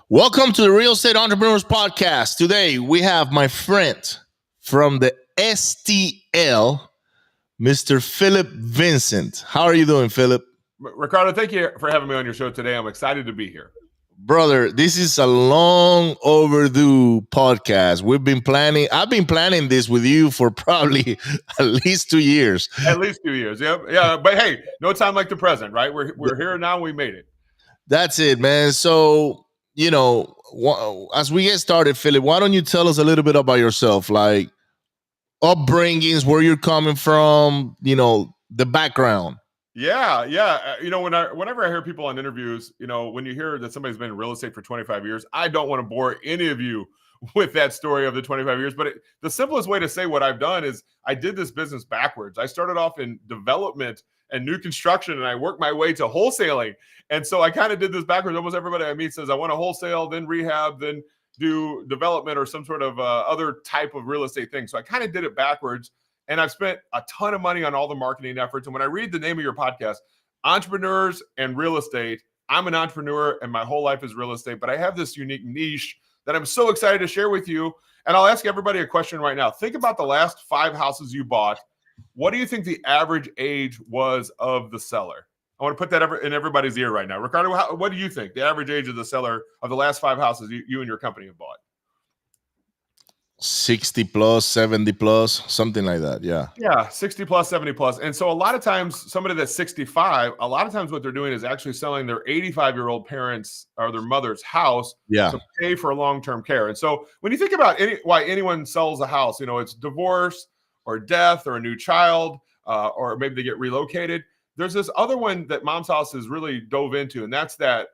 Welcome to the Real Estate Entrepreneurs Podcast. Today we have my friend from the STL, Mr. Phillip Vincent. How are you doing, Phillip? Ricardo, thank you for having me on your show today. I'm excited to be here. Brother, this is a long overdue podcast. I've been planning this with you for probably at least 2 years. At least 2 years. Yeah. But hey, no time like the present, right? We're here now. We made it. That's it, man. So, as we get started, Phillip, why don't you tell us a little bit about yourself? Like upbringings, where you're coming from, the background. Yeah. Whenever I hear people on interviews, when you hear that somebody's been in real estate for 25 years, I don't want to bore any of you with that story of the 25 years. But the simplest way to say what I've done is I did this business backwards. I started off in development and new construction, and I worked my way to wholesaling. And so I kind of did this backwards. Almost everybody I meet says, I want to wholesale, then rehab, then do development or some sort of other type of real estate thing. So I kind of did it backwards. And I've spent a ton of money on all the marketing efforts. And when I read the name of your podcast, Entrepreneurs and Real Estate, I'm an entrepreneur and my whole life is real estate. But I have this unique niche that I'm so excited to share with you. And I'll ask everybody a question right now. Think about the last 5 houses you bought. What do you think the average age was of the seller? I want to put that in everybody's ear right now. Ricardo, what do you think the average age of the seller of the last 5 houses you and your company have bought? 60 plus, 70 plus, something like that. Yeah, 60 plus, 70 plus. And so a lot of times somebody that's 65, a lot of times what they're doing is actually selling their 85-year-old parents or their mother's house to pay for long-term care. And so when you think about why anyone sells a house, it's divorce or death or a new child, or maybe they get relocated. There's this other one that Mom's House has really dove into, and that's that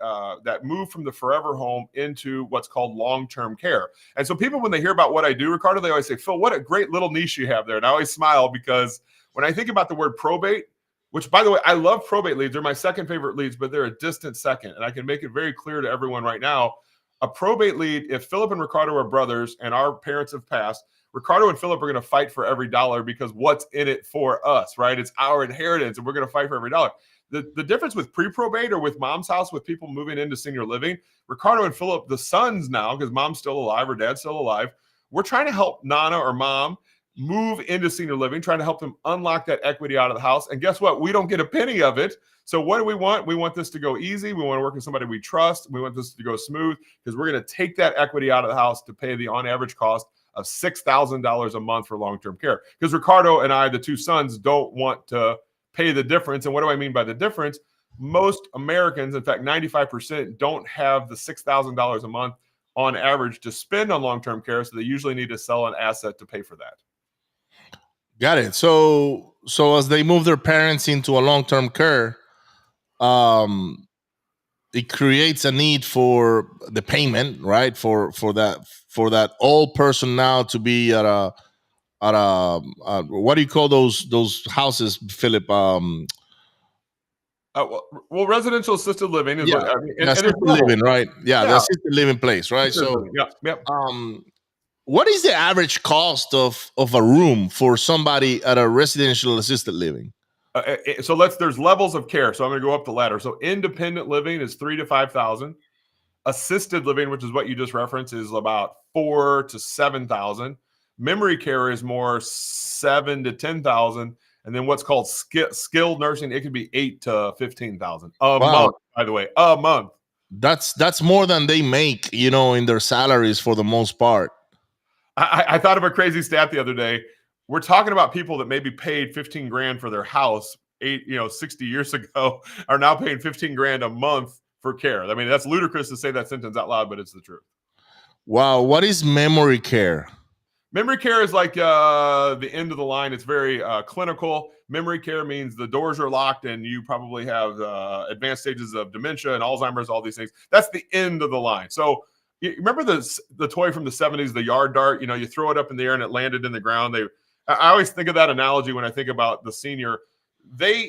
move from the forever home into what's called long-term care. And so people, when they hear about what I do, Ricardo, they always say, Phil, what a great little niche you have there. And I always smile because when I think about the word probate, which, by the way, I love probate leads. They're my second favorite leads, but they're a distant second. And I can make it very clear to everyone right now, a probate lead, if Philip and Ricardo are brothers and our parents have passed, Ricardo and Phillip are going to fight for every dollar because what's in it for us, right? It's our inheritance, and we're going to fight for every dollar. The difference with pre-probate or with Mom's House, with people moving into senior living, Ricardo and Phillip, the sons now, because Mom's still alive or Dad's still alive, we're trying to help Nana or Mom move into senior living, trying to help them unlock that equity out of the house. And guess what? We don't get a penny of it. So what do we want? We want this to go easy. We want to work with somebody we trust. We want this to go smooth because we're going to take that equity out of the house to pay the on average cost of $6,000 a month for long-term care. Because Ricardo and I, the two sons, don't want to pay the difference. And what do I mean by the difference? Most Americans, in fact, 95%, don't have the $6,000 a month on average to spend on long-term care. So they usually need to sell an asset to pay for that. Got it. So as they move their parents into a long-term care, it creates a need for the payment, right? For that old person now to be at a what do you call those houses, Phillip? Residential assisted living is what I mean. Assisted living, right? Yeah, the assisted living place, right? So, what is the average cost of a room for somebody at a residential assisted living? So there's levels of care. So I'm going to go up the ladder. So independent living is $3,000 to $5,000. Assisted living, which is what you just referenced, is about $4,000 to $7,000. Memory care is more $7,000 to $10,000. And then what's called skilled nursing, it could be $8,000 to $15,000 a month. By the way, a month. That's more than they make, in their salaries for the most part. I thought of a crazy stat the other day. We're talking about people that maybe paid $15,000 for their house 60 years ago are now paying $15,000 a month for care. I mean, that's ludicrous to say that sentence out loud, but it's the truth. Wow. What is memory care? Memory care is like the end of the line. It's very clinical. Memory care means the doors are locked and you probably have advanced stages of dementia and Alzheimer's, all these things. That's the end of the line. So you remember the toy from the 70s, the yard dart? You throw it up in the air and it landed in the ground. I always think of that analogy when I think about the senior.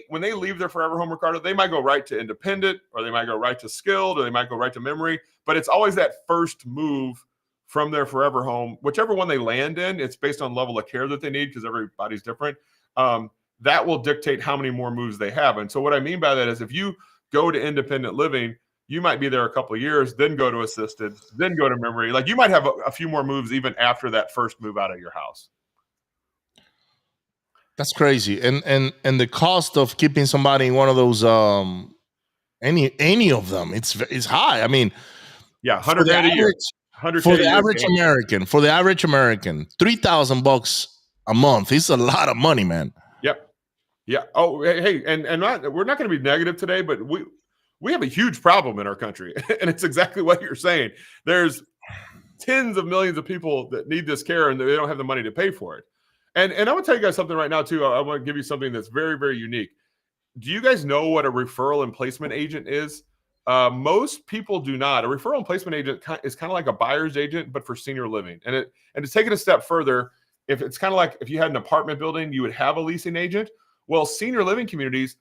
When they leave their forever home, Ricardo, they might go right to independent, or they might go right to skilled, or they might go right to memory. But it's always that first move from their forever home, whichever one they land in. It's based on level of care that they need because everybody's different. That will dictate how many more moves they have. And so what I mean by that is if you go to independent living, you might be there a couple of years, then go to assisted, then go to memory. Like you might have a few more moves even after that first move out of your house. That's crazy. And the cost of keeping somebody in one of those any of them, it's high. I mean, yeah, 100 grand a year. 100 for the average American, $3,000 a month is a lot of money, man. Yep. Yeah. Oh, hey, and we're not going to be negative today, but we have a huge problem in our country, and it's exactly what you're saying. There's tens of millions of people that need this care, and they don't have the money to pay for it. And I'm going to tell you guys something right now, too. I want to give you something that's very, very unique. Do you guys know what a referral and placement agent is? Most people do not. A referral and placement agent is kind of like a buyer's agent, but for senior living. And to take it a step further, if it's kind of like if you had an apartment building, you would have a leasing agent. Well, senior living communities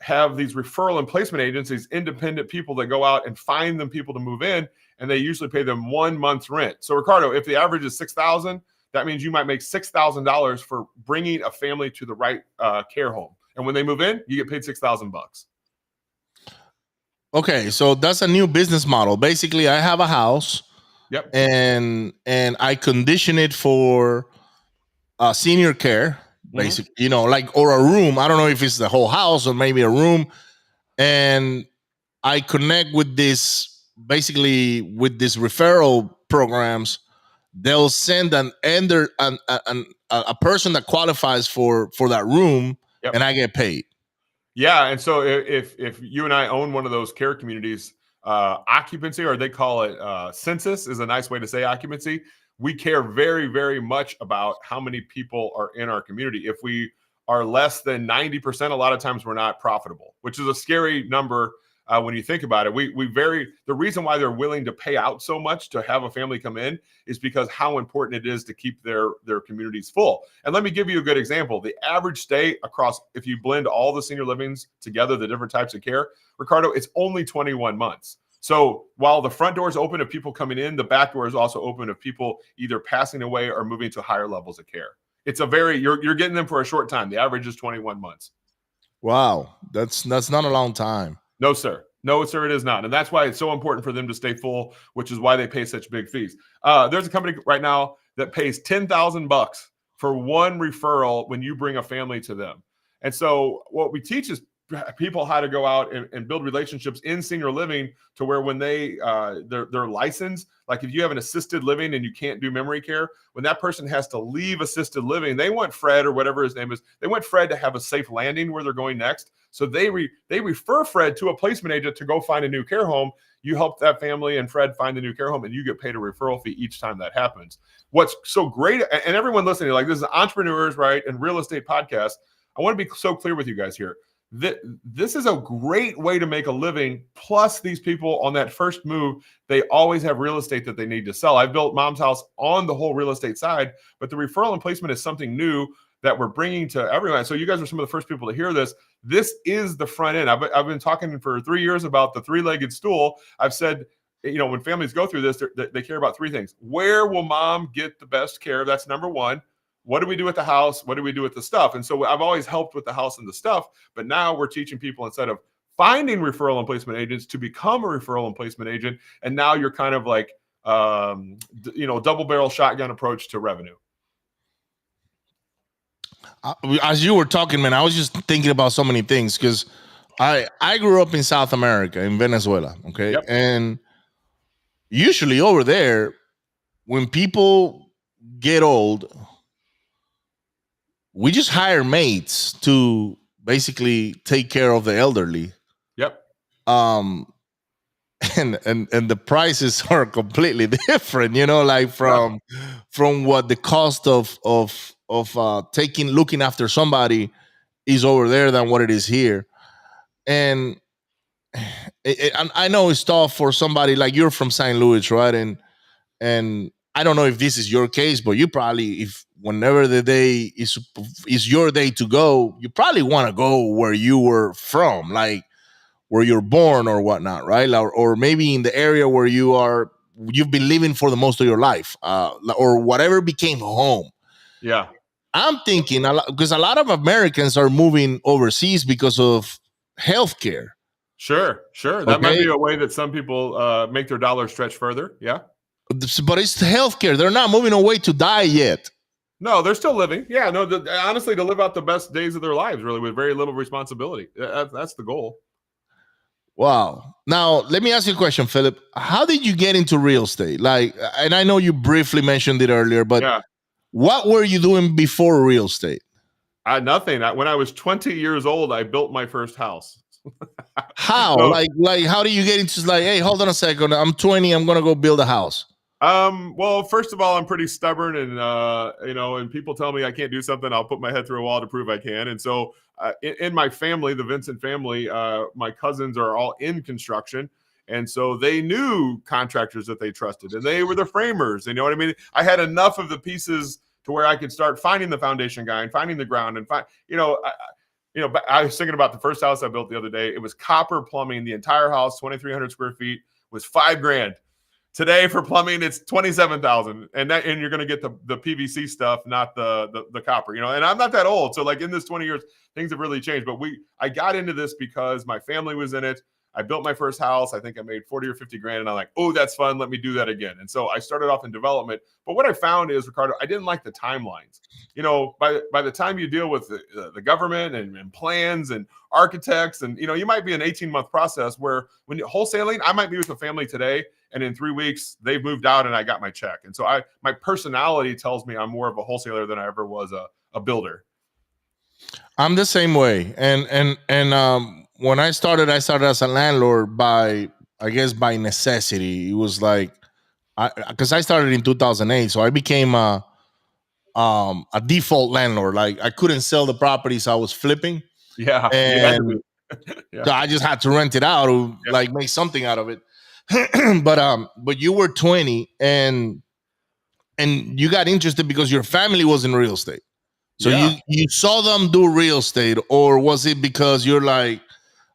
have these referral and placement agents, these independent people that go out and find them people to move in, and they usually pay them 1 month's rent. So, Ricardo, if the average is $6,000, that means you might make $6,000 for bringing a family to the right care home. And when they move in, you get paid $6,000. Okay, so that's a new business model. Basically, I have a house, yep, and I condition it for senior care, basically, you know, like, or a room. I don't know if it's the whole house or maybe a room, and I connect with this, basically with these referral programs. They'll send a person that qualifies for that room, yep, and I get paid. Yeah, and so if you and I own one of those care communities, occupancy, or they call it census, is a nice way to say occupancy. We care very, very much about how many people are in our community. If we are less than 90%, a lot of times we're not profitable, which is a scary number when you think about it. The reason why they're willing to pay out so much to have a family come in is because how important it is to keep their communities full. And let me give you a good example. The average stay across, if you blend all the senior livings together, the different types of care, Ricardo, it's only 21 months. So while the front door is open of people coming in, the back door is also open of people either passing away or moving to higher levels of care. It's you're getting them for a short time. The average is 21 months. Wow. That's not a long time. No, sir. No, sir, it is not. And that's why it's so important for them to stay full, which is why they pay such big fees. There's a company right now that pays $10,000 for one referral when you bring a family to them. And so what we teach is people how to go out and build relationships in senior living to where when they're licensed, like if you have an assisted living and you can't do memory care, when that person has to leave assisted living, they want Fred, or whatever his name is, they want Fred to have a safe landing where they're going next. So they refer Fred to a placement agent to go find a new care home. You help that family and Fred find the new care home, and you get paid a referral fee each time that happens. What's so great, and everyone listening, like, this is Entrepreneurs, right, and Real Estate Podcast. I want to be so clear with you guys here. This is a great way to make a living. Plus, these people on that first move, they always have real estate that they need to sell. I've built Mom's house on the whole real estate side, but the referral and placement is something new that we're bringing to everyone. So you guys are some of the first people to hear this. This is the front end. I've been talking for 3 years about the three-legged stool. I've said, you know, when families go through this, they care about three things. Where will mom get the best care? That's number one. What do we do with the house? What do we do with the stuff? And so I've always helped with the house and the stuff, but now we're teaching people, instead of finding referral and placement agents, to become a referral and placement agent. And now you're kind of like, double barrel shotgun approach to revenue. As you were talking, man, I was just thinking about so many things, because I grew up in South America, in Venezuela. Okay. Yep. And usually over there, when people get old, we just hire maids to basically take care of the elderly. Yep. And the prices are completely different, you know, like from what the cost of looking after somebody is over there than what it is here. And I know it's tough for somebody like, you're from St. Louis, right? And I don't know if this is your case, but you probably, if whenever the day is your day to go, you probably want to go where you were from, like where you're born or whatnot, right? Or maybe in the area where you've been living for the most of your life, or whatever became home. Yeah. I'm thinking, because a lot of Americans are moving overseas because of healthcare. Sure. That might be a way that some people make their dollar stretch further. Yeah. But it's healthcare. They're not moving away to die yet. No, they're still living. Yeah, no, honestly, to live out the best days of their lives, really, with very little responsibility. That's the goal. Wow. Now, let me ask you a question, Philip. How did you get into real estate? Like, and I know you briefly mentioned it earlier, but what were you doing before real estate? Nothing. When I was 20 years old, I built my first house. How? So, like, how do you get into like, hey, hold on a second. I'm 20. I'm gonna go build a house. Well, first of all, I'm pretty stubborn, and and people tell me I can't do something, I'll put my head through a wall to prove I can. And so, in my family, the Vincent family, my cousins are all in construction. And so they knew contractors that they trusted, and they were the framers. You know what I mean? I had enough of the pieces to where I could start finding the foundation guy and finding the ground and I was thinking about the first house I built the other day. It was copper plumbing, the entire house, 2,300 square feet, was $5,000. Today for plumbing, it's $27,000, and you're going to get the PVC stuff, not the copper. And I'm not that old, so like in this 20 years, things have really changed. But I got into this because my family was in it. I built my first house. I think I made 40 or 50 grand, and I'm like, oh, that's fun. Let me do that again. And so I started off in development. But what I found is, Ricardo, I didn't like the timelines. By the time you deal with the government and plans and architects, and you might be an 18-month process where when you're wholesaling, I might be with a family today, and in 3 weeks they've moved out and I got my check. And so my personality tells me I'm more of a wholesaler than I ever was a builder. I'm the same way. And when I started as a landlord by necessity. It was like, because I started in 2008, so I became a default landlord. Like I couldn't sell the properties I was flipping. Yeah, and so I just had to rent it out or like make something out of it. But you were 20 and you got interested because your family was in real estate. So you saw them do real estate, or was it because you're like,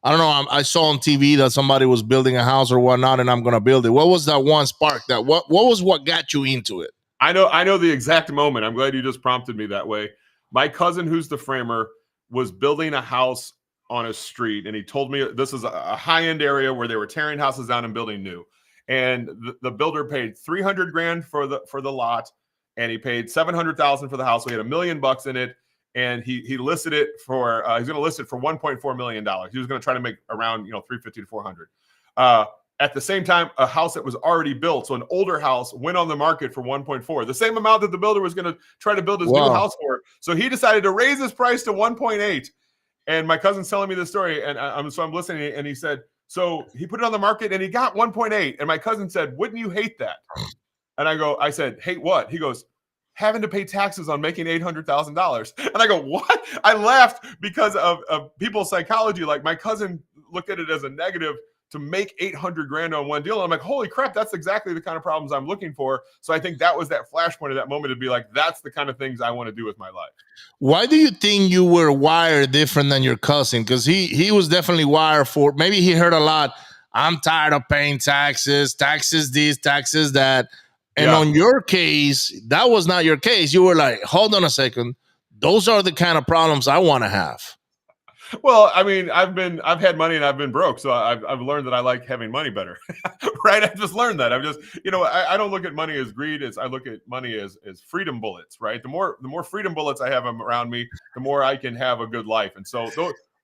I don't know, I saw on TV that somebody was building a house or whatnot, and I'm going to build it. What was that one spark? What got you into it? I know the exact moment. I'm glad you just prompted me that way. My cousin, who's the framer, was building a house on a street, and he told me this is a high-end area where they were tearing houses down and building new. And the builder paid $300,000 for the lot, and he paid $700,000 for the house. So he had $1 million in it. And he listed it for he's going to list it for $1.4 million. He was going to try to make around 350 to 400. At the same time, a house that was already built, so an older house, went on the market for 1.4, the same amount that the builder was going to try to build his new house for. So he decided to raise his price to 1.8. And my cousin's telling me this story, and I'm listening, and he said, so he put it on the market and he got 1.8. And my cousin said, wouldn't you hate that? And I said, hate what? He goes, having to pay taxes on making $800,000. And I go, what? I laughed because of people's psychology. Like my cousin looked at it as a negative to make $800,000 on one deal. And I'm like, holy crap, that's exactly the kind of problems I'm looking for. So I think that was that flashpoint of that moment to be like, that's the kind of things I want to do with my life. Why do you think you were wired different than your cousin? Because he was definitely wired for, maybe he heard a lot, I'm tired of paying taxes this, taxes that. And on your case, that was not your case. You were like, hold on a second. Those are the kind of problems I want to have. Well, I mean, I've had money and I've been broke. So I've learned that I like having money better, right? I've just learned that. I'm just, I don't look at money as greed. I look at money as freedom bullets, right? The more freedom bullets I have around me, the more I can have a good life. And so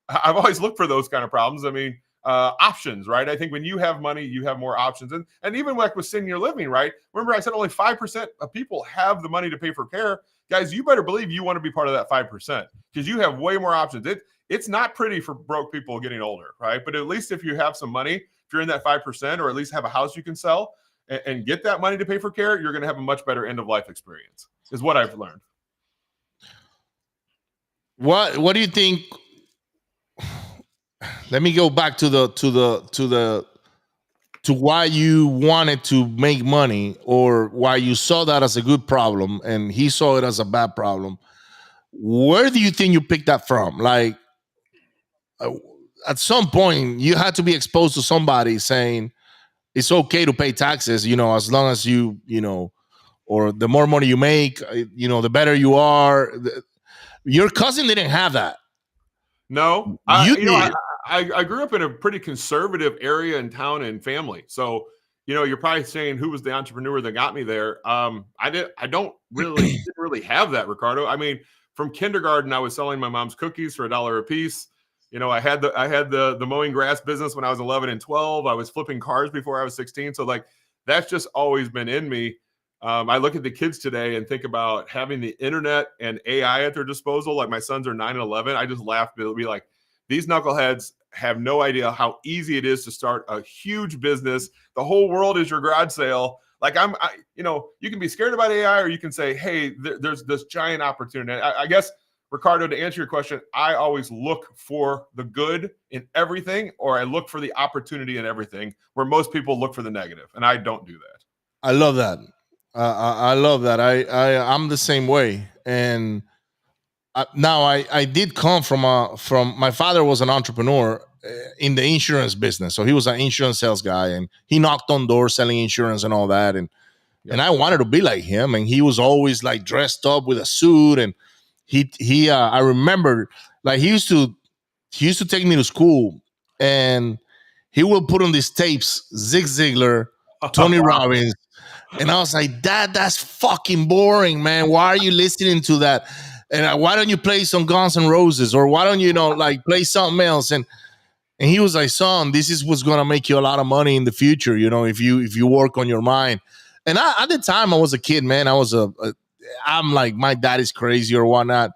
I've always looked for those kind of problems. I mean, options, right? I think when you have money, you have more options. And even like with senior living, right? Remember I said only 5% of people have the money to pay for care. Guys, you better believe you want to be part of that 5% because you have way more options. It's not pretty for broke people getting older, right? But at least if you have some money, if you're in that 5%, or at least have a house you can sell and get that money to pay for care, you're going to have a much better end of life experience, is what I've learned. What do you think? Let me go back to why you wanted to make money, or why you saw that as a good problem and he saw it as a bad problem. Where do you think you picked that from? Like, at some point you had to be exposed to somebody saying it's okay to pay taxes, as long as or the more money you make, the better you are. Your cousin didn't have that. No, you did. I grew up in a pretty conservative area in town and family. So, you're probably saying who was the entrepreneur that got me there. Didn't really have that, Ricardo. I mean, from kindergarten, I was selling my mom's cookies for $1 a piece. I had the mowing grass business when I was 11 and 12. I was flipping cars before I was 16. So like, that's just always been in me. I look at the kids today and think about having the internet and AI at their disposal. Like my sons are 9 and 11. I just laugh. It'll be like, these knuckleheads have no idea how easy it is to start a huge business. The whole world is your garage sale. Like you can be scared about AI, or you can say, hey, there's this giant opportunity. I guess, Ricardo, to answer your question, I always look for the good in everything, or I look for the opportunity in everything, where most people look for the negative, and I don't do that. I love that. I love that. I'm the same way. And now I did come from my father was an entrepreneur in the insurance business. So he was an insurance sales guy, and he knocked on doors selling insurance and all that. And I wanted to be like him. And he was always like dressed up with a suit. And I remember like he used to take me to school, and he would put on these tapes, Zig Ziglar, Tony Robbins. And I was like, that's fucking boring, man. Why are you listening to that? And why don't you play some Guns N' Roses, or why don't you like play something else? And he was like, son, this is what's gonna make you a lot of money in the future, if you work on your mind. And at the time I was a kid, man. I'm like, my dad is crazy or whatnot.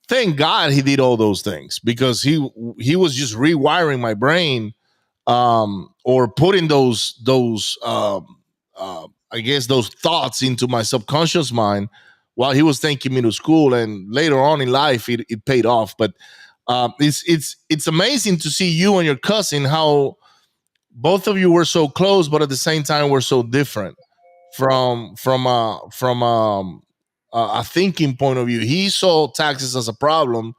Thank God he did all those things, because he was just rewiring my brain, or putting those I guess those thoughts into my subconscious mind while he was taking me to school. And later on in life, it paid off. But it's amazing to see you and your cousin, how both of you were so close, but at the same time were so different from a thinking point of view. He saw taxes as a problem.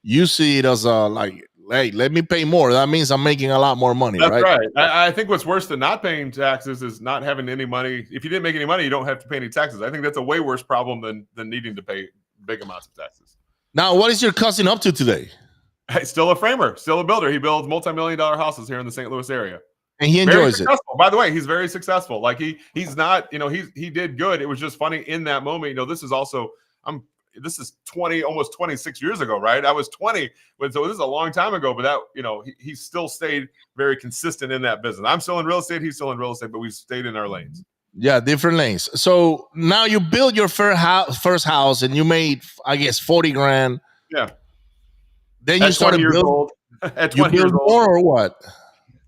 You see it as like, hey, let me pay more. That means I'm making a lot more money. That's right. I think what's worse than not paying taxes is not having any money. If you didn't make any money, you don't have to pay any taxes. I think that's a way worse problem than needing to pay big amounts of taxes. Now, what is your cousin up to today? He's still a framer, still a builder. He builds multi-million-dollar houses here in the St. Louis area. And he enjoys it. By the way, he's very successful. Like he's not, he did good. It was just funny in that moment. This is also, this is almost 26 years ago, right? I was 20, so this is a long time ago, but that, he still stayed very consistent in that business. I'm still in real estate. He's still in real estate, but we stayed in our lanes. Yeah, different lanes. So now you build your first house, and you made, I guess, 40 grand. Yeah. Then you started building. At 20 years old. More or what?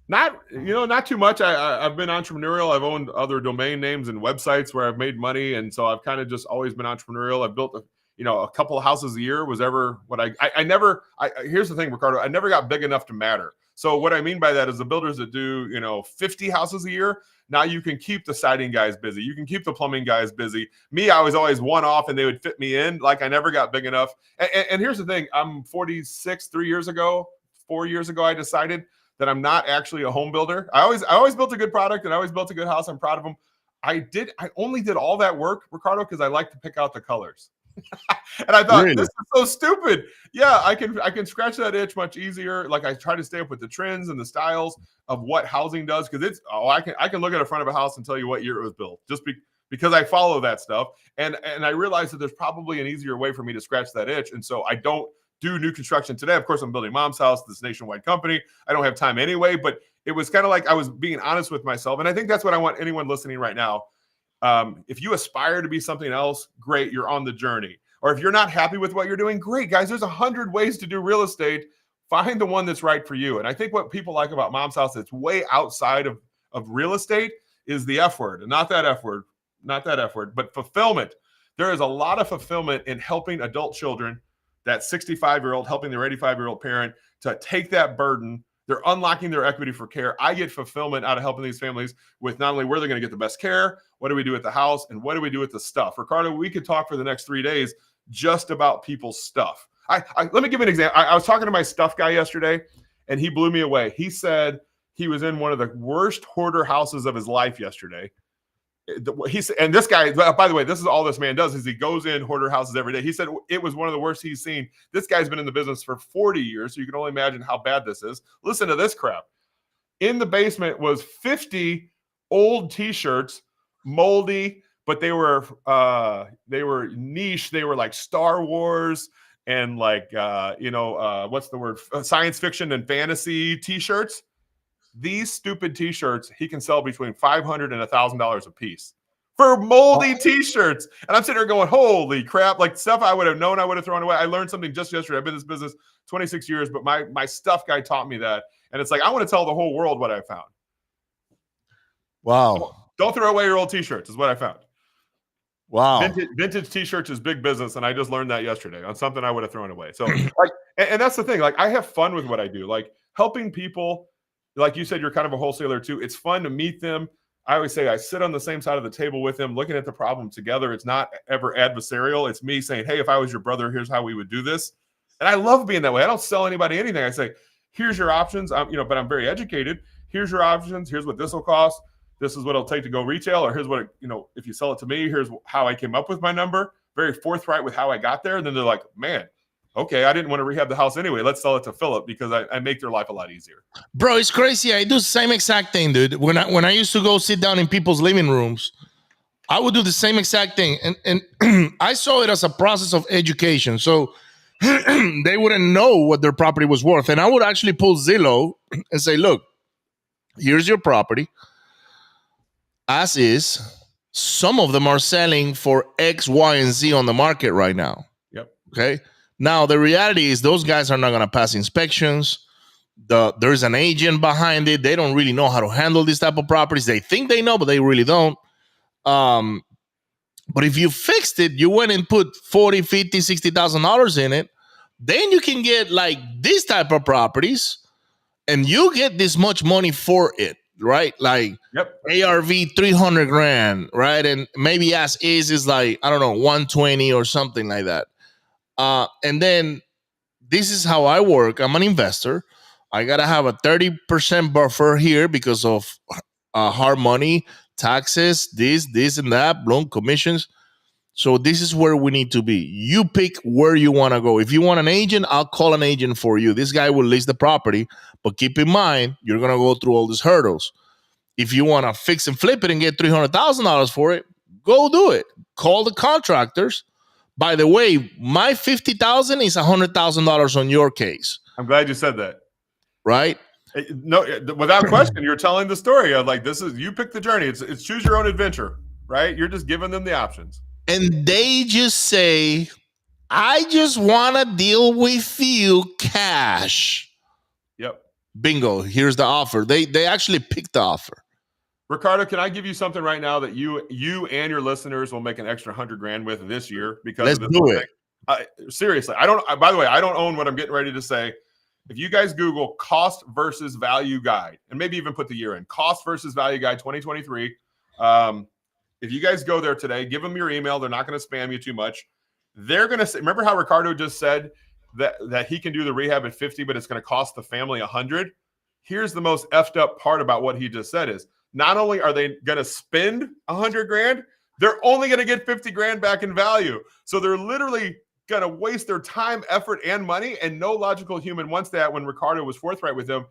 Not too much. I've been entrepreneurial. I've owned other domain names and websites where I've made money. And so I've kind of just always been entrepreneurial. I've built a couple of houses a year was ever what I never, here's the thing, Ricardo, I never got big enough to matter. So what I mean by that is the builders that do, 50 houses a year, now you can keep the siding guys busy. You can keep the plumbing guys busy. Me, I was always one off and they would fit me in. Like I never got big enough. And here's the thing, I'm 46, 4 years ago, I decided that I'm not actually a home builder. I always built a good product, and I always built a good house. I'm proud of them. I only did all that work, Ricardo, because I like to pick out the colors. And I thought, This is so stupid. Yeah, I can scratch that itch much easier. Like I try to stay up with the trends and the styles of what housing does, because I can look at the front of a house and tell you what year it was built, just because I follow that stuff. And I realized that there's probably an easier way for me to scratch that itch. And so I don't do new construction today. Of course, I'm building mom's house, this nationwide company. I don't have time anyway, but it was kind of like I was being honest with myself. And I think that's what I want anyone listening right now. If you aspire to be something else, great, you're on the journey. Or if you're not happy with what you're doing, great, guys, there's 100 ways to do real estate. Find the one that's right for you. And I think what people like about mom's house that's way outside of real estate is the F word, and not that F word, but fulfillment. There is a lot of fulfillment in helping adult children, that 65-year-old helping their 85-year-old parent to take that burden. They're unlocking their equity for care. I get fulfillment out of helping these families with not only where they're going to get the best care, what do we do at the house, and what do we do with the stuff. Ricardo, we could talk for the next 3 days just about people's stuff. Let me give you an example. I was talking to my stuff guy yesterday, and he blew me away. He said he was in one of the worst hoarder houses of his life yesterday. And this guy, by the way, this is all this man does is he goes in hoarder houses every day. He said it was one of the worst he's seen. This guy's been in the business for 40 years, so you can only imagine how bad this is. Listen to this crap. In the basement was 50 old T-shirts, moldy, but they were niche. They were like Star Wars and like what's the word? Science fiction and fantasy T-shirts. These stupid T-shirts he can sell between $500 and $1,000 a piece for moldy T-shirts. And I'm sitting there going, holy crap, like stuff I would have known I would have thrown away. I learned something just yesterday. I've been in this business 26 years, but my stuff guy taught me that. And it's like, I want to tell the whole world what I found. Wow. Don't throw away your old T-shirts is what I found. Wow. Vintage T-shirts is big business. And I just learned that yesterday on something I would have thrown away. So like, and that's the thing. Like I have fun with what I do, like helping people. Like you said, you're kind of a wholesaler too. It's fun to meet them. I always say I sit on the same side of the table with them, looking at the problem together. It's not ever adversarial. It's me saying, hey, if I was your brother, here's how we would do this. And I love being that way. I don't sell anybody anything. I say, here's your options. But I'm very educated. Here's your options. Here's what this will cost. This is what it'll take to go retail. Or here's what, if you sell it to me, here's how I came up with my number. Very forthright with how I got there. And then they're like, man, okay, I didn't want to rehab the house anyway. Let's sell it to Phillip because I make their life a lot easier. Bro, it's crazy. I do the same exact thing, dude. When I used to go sit down in people's living rooms, I would do the same exact thing. And I saw it as a process of education. So they wouldn't know what their property was worth. And I would actually pull Zillow and say, look, here's your property. As is, some of them are selling for X, Y, and Z on the market right now. Yep. Okay. Now, the reality is those guys are not going to pass inspections. There's an agent behind it. They don't really know how to handle these type of properties. They think they know, but they really don't. But if you fixed it, you went and put $40,000, $50,000, $60,000 in it, then you can get like these type of properties and you get this much money for it, right? Like ARV 300 grand, right? And maybe as is like, I don't know, 120 or something like that. And then this is how I work. I'm an investor. I got to have a 30% buffer here because of hard money, taxes, this and that, loan commissions. So this is where we need to be. You pick where you want to go. If you want an agent, I'll call an agent for you. This guy will list the property, but keep in mind, you're going to go through all these hurdles. If you want to fix and flip it and get $300,000 for it, go do it. Call the contractors. By the way, my $50,000 is $100,000 on your case. I'm glad you said that. Right? No, without question, you're telling the story of like, this is, you pick the journey. It's choose your own adventure, right? You're just giving them the options. And they just say, I just want to deal with you cash. Yep. Bingo. Here's the offer. They actually picked the offer. Ricardo, can I give you something right now that you and your listeners will make an extra $100,000 with this year because Let's of this do it. Seriously, by the way, I don't own what I'm getting ready to say. If you guys Google cost versus value guide, and maybe even put the year in, cost versus value guide 2023. If you guys go there today, give them your email. They're not going to spam you too much. They're going to say, remember how Ricardo just said that he can do the rehab at 50, but it's going to cost the family 100. Here's the most effed up part about what he just said is, not only are they going to spend $100,000, they're only going to get $50,000 back in value. So they're literally going to waste their time, effort, and money. And no logical human wants that. When Ricardo was forthright with them,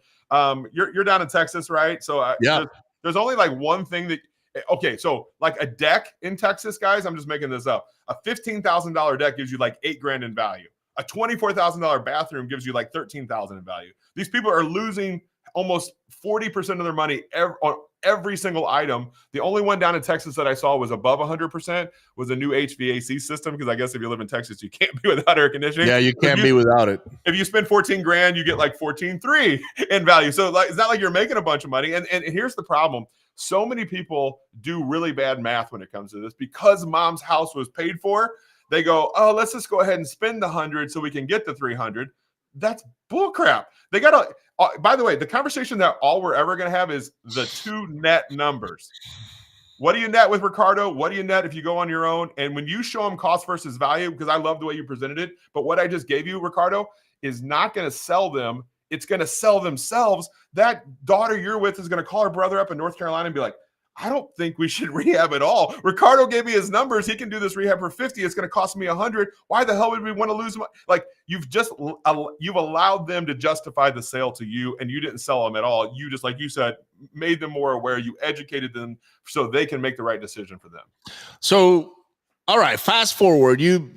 you're down in Texas, right? So there's only like one thing that. Okay, so like a deck in Texas, guys. I'm just making this up. A $15,000 deck gives you like $8,000 in value. A $24,000 bathroom gives you like $13,000 in value. These people are losing almost 40% of their money on every single item. The only one down in Texas that I saw was above 100% was a new HVAC system, because I guess if you live in Texas, you can't be without air conditioning. Yeah, you can't be without it. If you spend $14,000, you get like $14,300 in value. So like, it's not like you're making a bunch of money. And here's the problem. So many people do really bad math when it comes to this. Because mom's house was paid for, they go, oh, let's just go ahead and spend the 100 so we can get the 300. That's bullcrap. They got to, by the way, the conversation that all we're ever going to have is the two net numbers. What do you net with Ricardo? What do you net if you go on your own? And when you show them cost versus value, because I love the way you presented it, but what I just gave you, Ricardo, is not going to sell them. It's going to sell themselves. That daughter you're with is going to call her brother up in North Carolina and be like, I don't think we should rehab at all. Ricardo gave me his numbers. He can do this rehab for 50. It's going to cost me 100. Why the hell would we want to lose money? Like, you've allowed them to justify the sale to you, and you didn't sell them at all. You just, like you said, made them more aware. You educated them so they can make the right decision for them. So, all right, fast forward. You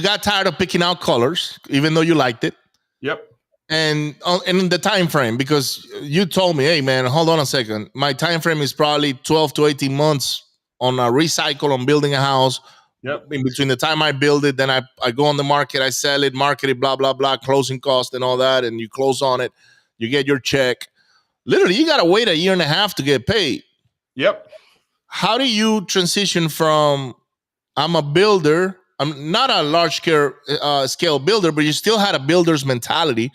got tired of picking out colors, even though you liked it. Yep. And in the time frame, because you told me, hey man, hold on a second, my time frame is probably 12 to 18 months on a recycle, on building a house. Yep. In between the time I build it, then I go on the market, I sell it, market it, blah blah blah, closing cost and all that, and you close on it, you get your check. Literally, you gotta wait a year and a half to get paid. Yep. How do you transition from, I'm a builder, I'm not a large scale builder, but you still had a builder's mentality,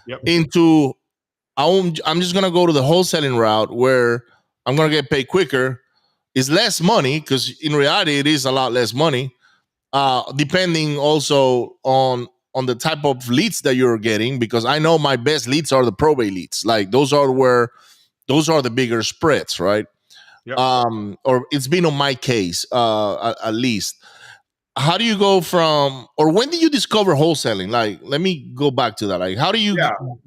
yep, into, I'm just going to go to the wholesaling route where I'm going to get paid quicker. It's less money, because in reality, it is a lot less money, depending also on the type of leads that you're getting, because I know my best leads are the probate leads. Like, those are the bigger spreads, right? Yep. Or it's been on my case, at least. How do you go from, or when did you discover wholesaling? Like, let me go back to that. Like, how do you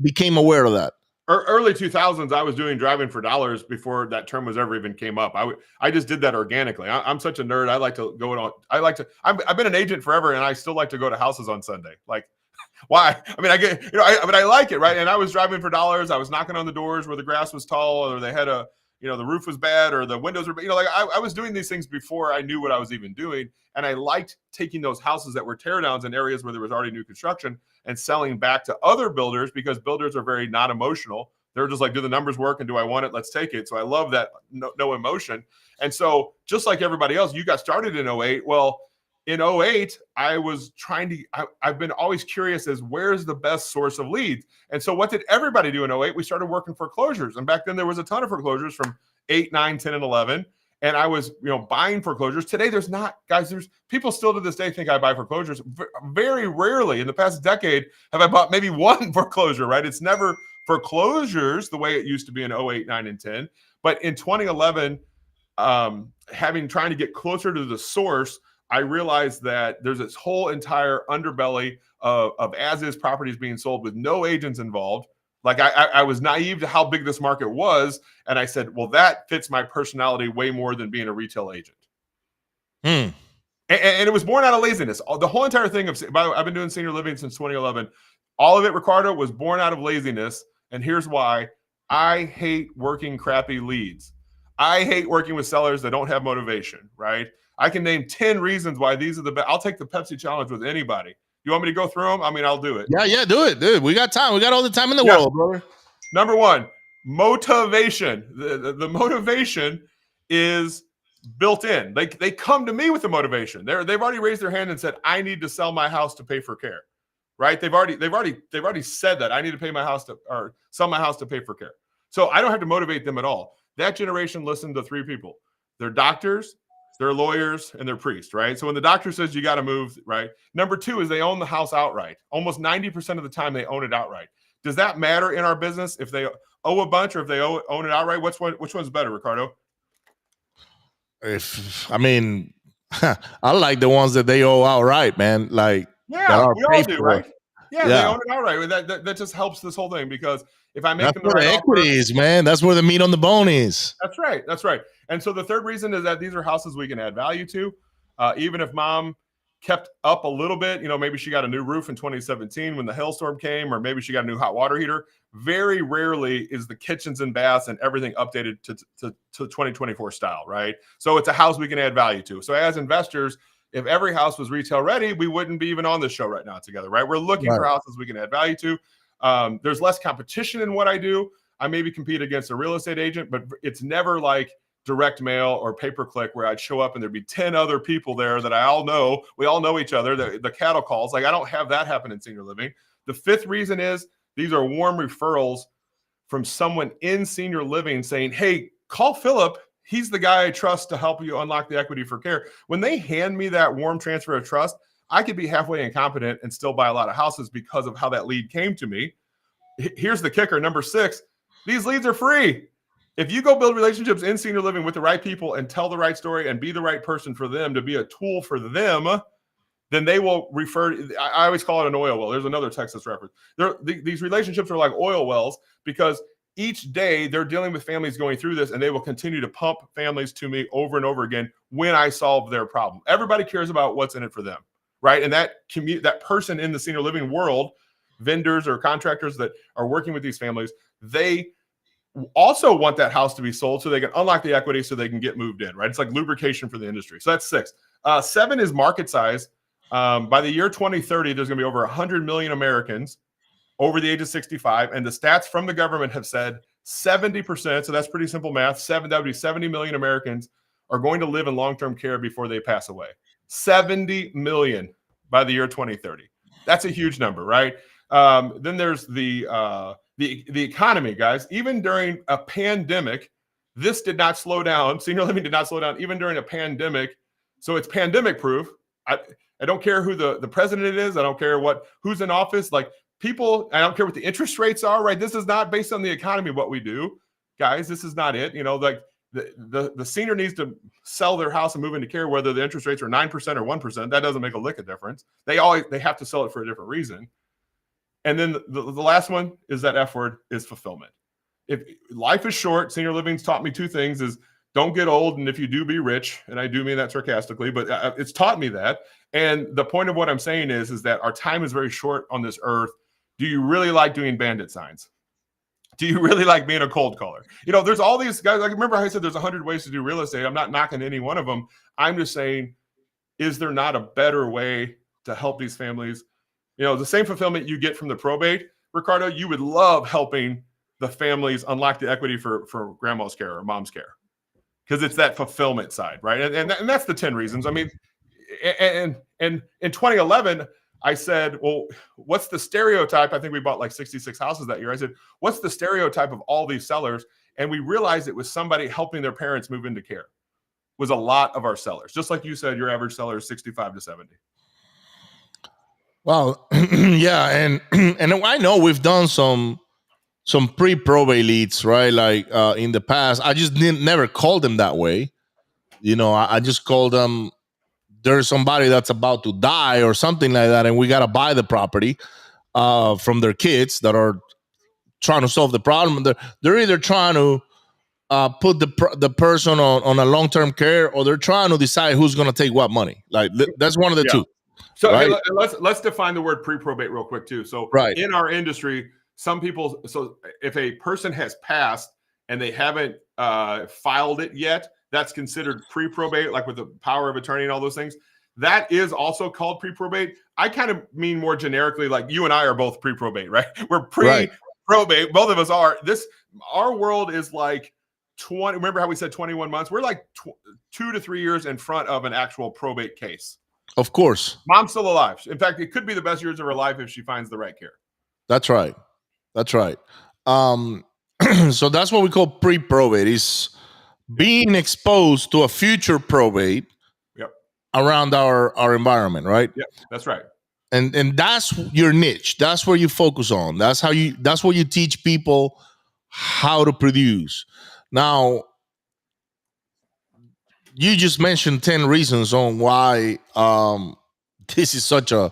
became aware of that? Early 2000s, I was doing driving for dollars before that term was ever even came up. I just did that organically. I'm such a nerd. I like to go on. I've been an agent forever, and I still like to go to houses on Sunday. Like, why? I mean, I like it, right? And I was driving for dollars. I was knocking on the doors where the grass was tall, or they had the roof was bad, or the windows were, like I was doing these things before I knew what I was even doing. And I liked taking those houses that were teardowns in areas where there was already new construction and selling back to other builders, because builders are very not emotional. They're just like, do the numbers work? And do I want it? Let's take it. So I love that no emotion. And so just like everybody else, you got started in 08. Well, in 08, I was I've been always curious as where's the best source of leads. And so what did everybody do in 08? We started working foreclosures. And back then there was a ton of foreclosures from 8, 9, 10, and 11. And I was, buying foreclosures. Today, there's not, guys, there's people still to this day think I buy foreclosures. Very rarely in the past decade have I bought maybe one foreclosure, right? It's never foreclosures the way it used to be in 08, 9, and 10. But in 2011, trying to get closer to the source, I realized that there's this whole entire underbelly of as-is properties being sold with no agents involved. Like, I was naive to how big this market was. And I said, well, that fits my personality way more than being a retail agent. And it was born out of laziness. The whole entire thing I've been doing senior living since 2011. All of it, Ricardo, was born out of laziness. And here's why. I hate working crappy leads. I hate working with sellers that don't have motivation, right? I can name 10 reasons why these are the best. I'll take the Pepsi challenge with anybody. You want me to go through them? I mean, I'll do it. Yeah, do it, dude. We got time. We got all the time in the world, brother. Number one, motivation. The motivation is built in. They come to me with the motivation. They've already raised their hand and said, I need to sell my house to pay for care. Right? They've already said that I need to pay my house or sell my house to pay for care. So I don't have to motivate them at all. That generation listened to 3 people. They're doctors, they're lawyers, and they're priests, right? So when the doctor says you got to move, right? Number 2 is they own the house outright. Almost 90% of the time they own it outright. Does that matter in our business if they owe a bunch or if they own it outright? Which one's better, Ricardo? I like the ones that they owe outright, man. Like, yeah, we all do, right? Yeah, they own it outright. That just helps this whole thing, because if I make them the right equity is, man, that's where the meat on the bone is. That's right. And so the third reason is that these are houses we can add value to. Even if mom kept up a little bit, maybe she got a new roof in 2017 when the hailstorm came, or maybe she got a new hot water heater. Very rarely is the kitchens and baths and everything updated to 2024 style, right? So it's a house we can add value to. So as investors, if every house was retail ready, we wouldn't be even on this show right now together, right? We're looking for houses we can add value to. There's less competition in what I do. I maybe compete against a real estate agent, but it's never like direct mail or pay-per-click where I'd show up and there'd be 10 other people there that I all know. We all know each other, the cattle calls. Like, I don't have that happen in senior living. The 5th reason is these are warm referrals from someone in senior living saying, hey, call Phillip. He's the guy I trust to help you unlock the equity for care. When they hand me that warm transfer of trust, I could be halfway incompetent and still buy a lot of houses because of how that lead came to me. Here's the kicker. Number 6, these leads are free. If you go build relationships in senior living with the right people and tell the right story and be the right person for them to be a tool for them, then they will refer. I always call it an oil well. There's another Texas reference. These relationships are like oil wells because each day they're dealing with families going through this, and they will continue to pump families to me over and over again when I solve their problem. Everybody cares about what's in it for them, right? And that person in the senior living world, vendors or contractors that are working with these families, they also want that house to be sold so they can unlock the equity so they can get moved in, right? It's like lubrication for the industry. So that's 6. 7 is market size. By the year 2030, there's going to be over 100 million Americans over the age of 65. And the stats from the government have said 70%, so that's pretty simple math, that would be 70 million Americans are going to live in long-term care before they pass away. 70 million by the year 2030. That's a huge number, right? Then there's the economy, guys. Even during a pandemic, this did not slow down. Senior living did not slow down even during a pandemic. So it's pandemic proof. I don't care who the president is. I don't care who's in office. Like people, I don't care what the interest rates are, right? This is not based on the economy, what we do. Guys, this is not it. Like the senior needs to sell their house and move into care, whether the interest rates are 9% or 1%. That doesn't make a lick of difference. They have to sell it for a different reason. And then the last one is that F word, is fulfillment. If life is short, senior living's taught me 2 things: is don't get old, and if you do, be rich. And I do mean that sarcastically, but it's taught me that. And the point of what I'm saying is that our time is very short on this earth. Do you really like doing bandit signs? Do you really like being a cold caller? There's all these guys. Like, remember how I said there's 100 ways to do real estate. I'm not knocking any one of them. I'm just saying, is there not a better way to help these families? The same fulfillment you get from the probate, Ricardo, you would love helping the families unlock the equity for grandma's care or mom's care, because it's that fulfillment side, right? And that's the 10 reasons. I mean, and in 2011, I said, well, what's the stereotype? I think we bought like 66 houses that year. I said, what's the stereotype of all these sellers? And we realized it was somebody helping their parents move into care. Was a lot of our sellers. Just like you said, your average seller is 65 to 70. Well, yeah, and I know we've done some pre-probate leads, right? Like in the past, I just never called them that way. I just called them, there's somebody that's about to die or something like that, and we got to buy the property from their kids that are trying to solve the problem. They're either trying to put the person on a long-term care, or they're trying to decide who's going to take what money. Like that's one of the two. So right? Hey, let's define the word pre-probate real quick too. So in our industry, some people, so if a person has passed and they haven't filed it yet, that's considered pre-probate, like with the power of attorney and all those things. That is also called pre-probate. I kind of mean more generically, like you and I are both pre-probate, right? We're pre-probate. Both of us are. Our world is like 20. Remember how we said 21 months? We're like 2 to 3 years in front of an actual probate case. Of course. Mom's still alive. In fact, it could be the best years of her life if she finds the right care. That's right. So that's what we call pre-probate, is being exposed to a future probate around our environment, right? Yeah, that's right. And that's your niche. That's where you focus on. That's what you teach people how to produce. Now, you just mentioned 10 reasons on why this is such a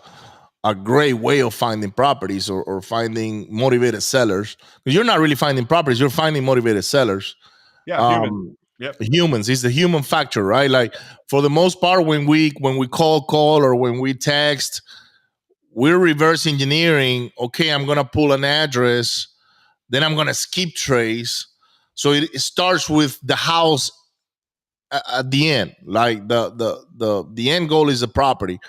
great way of finding properties or finding motivated sellers. Because you're not really finding properties, you're finding motivated sellers. Yeah, humans. It's the human factor, right? Like for the most part, when we call or when we text, we're reverse engineering. Okay, I'm gonna pull an address, then I'm gonna skip trace. So it starts with the house at the end. Like the end goal is the property.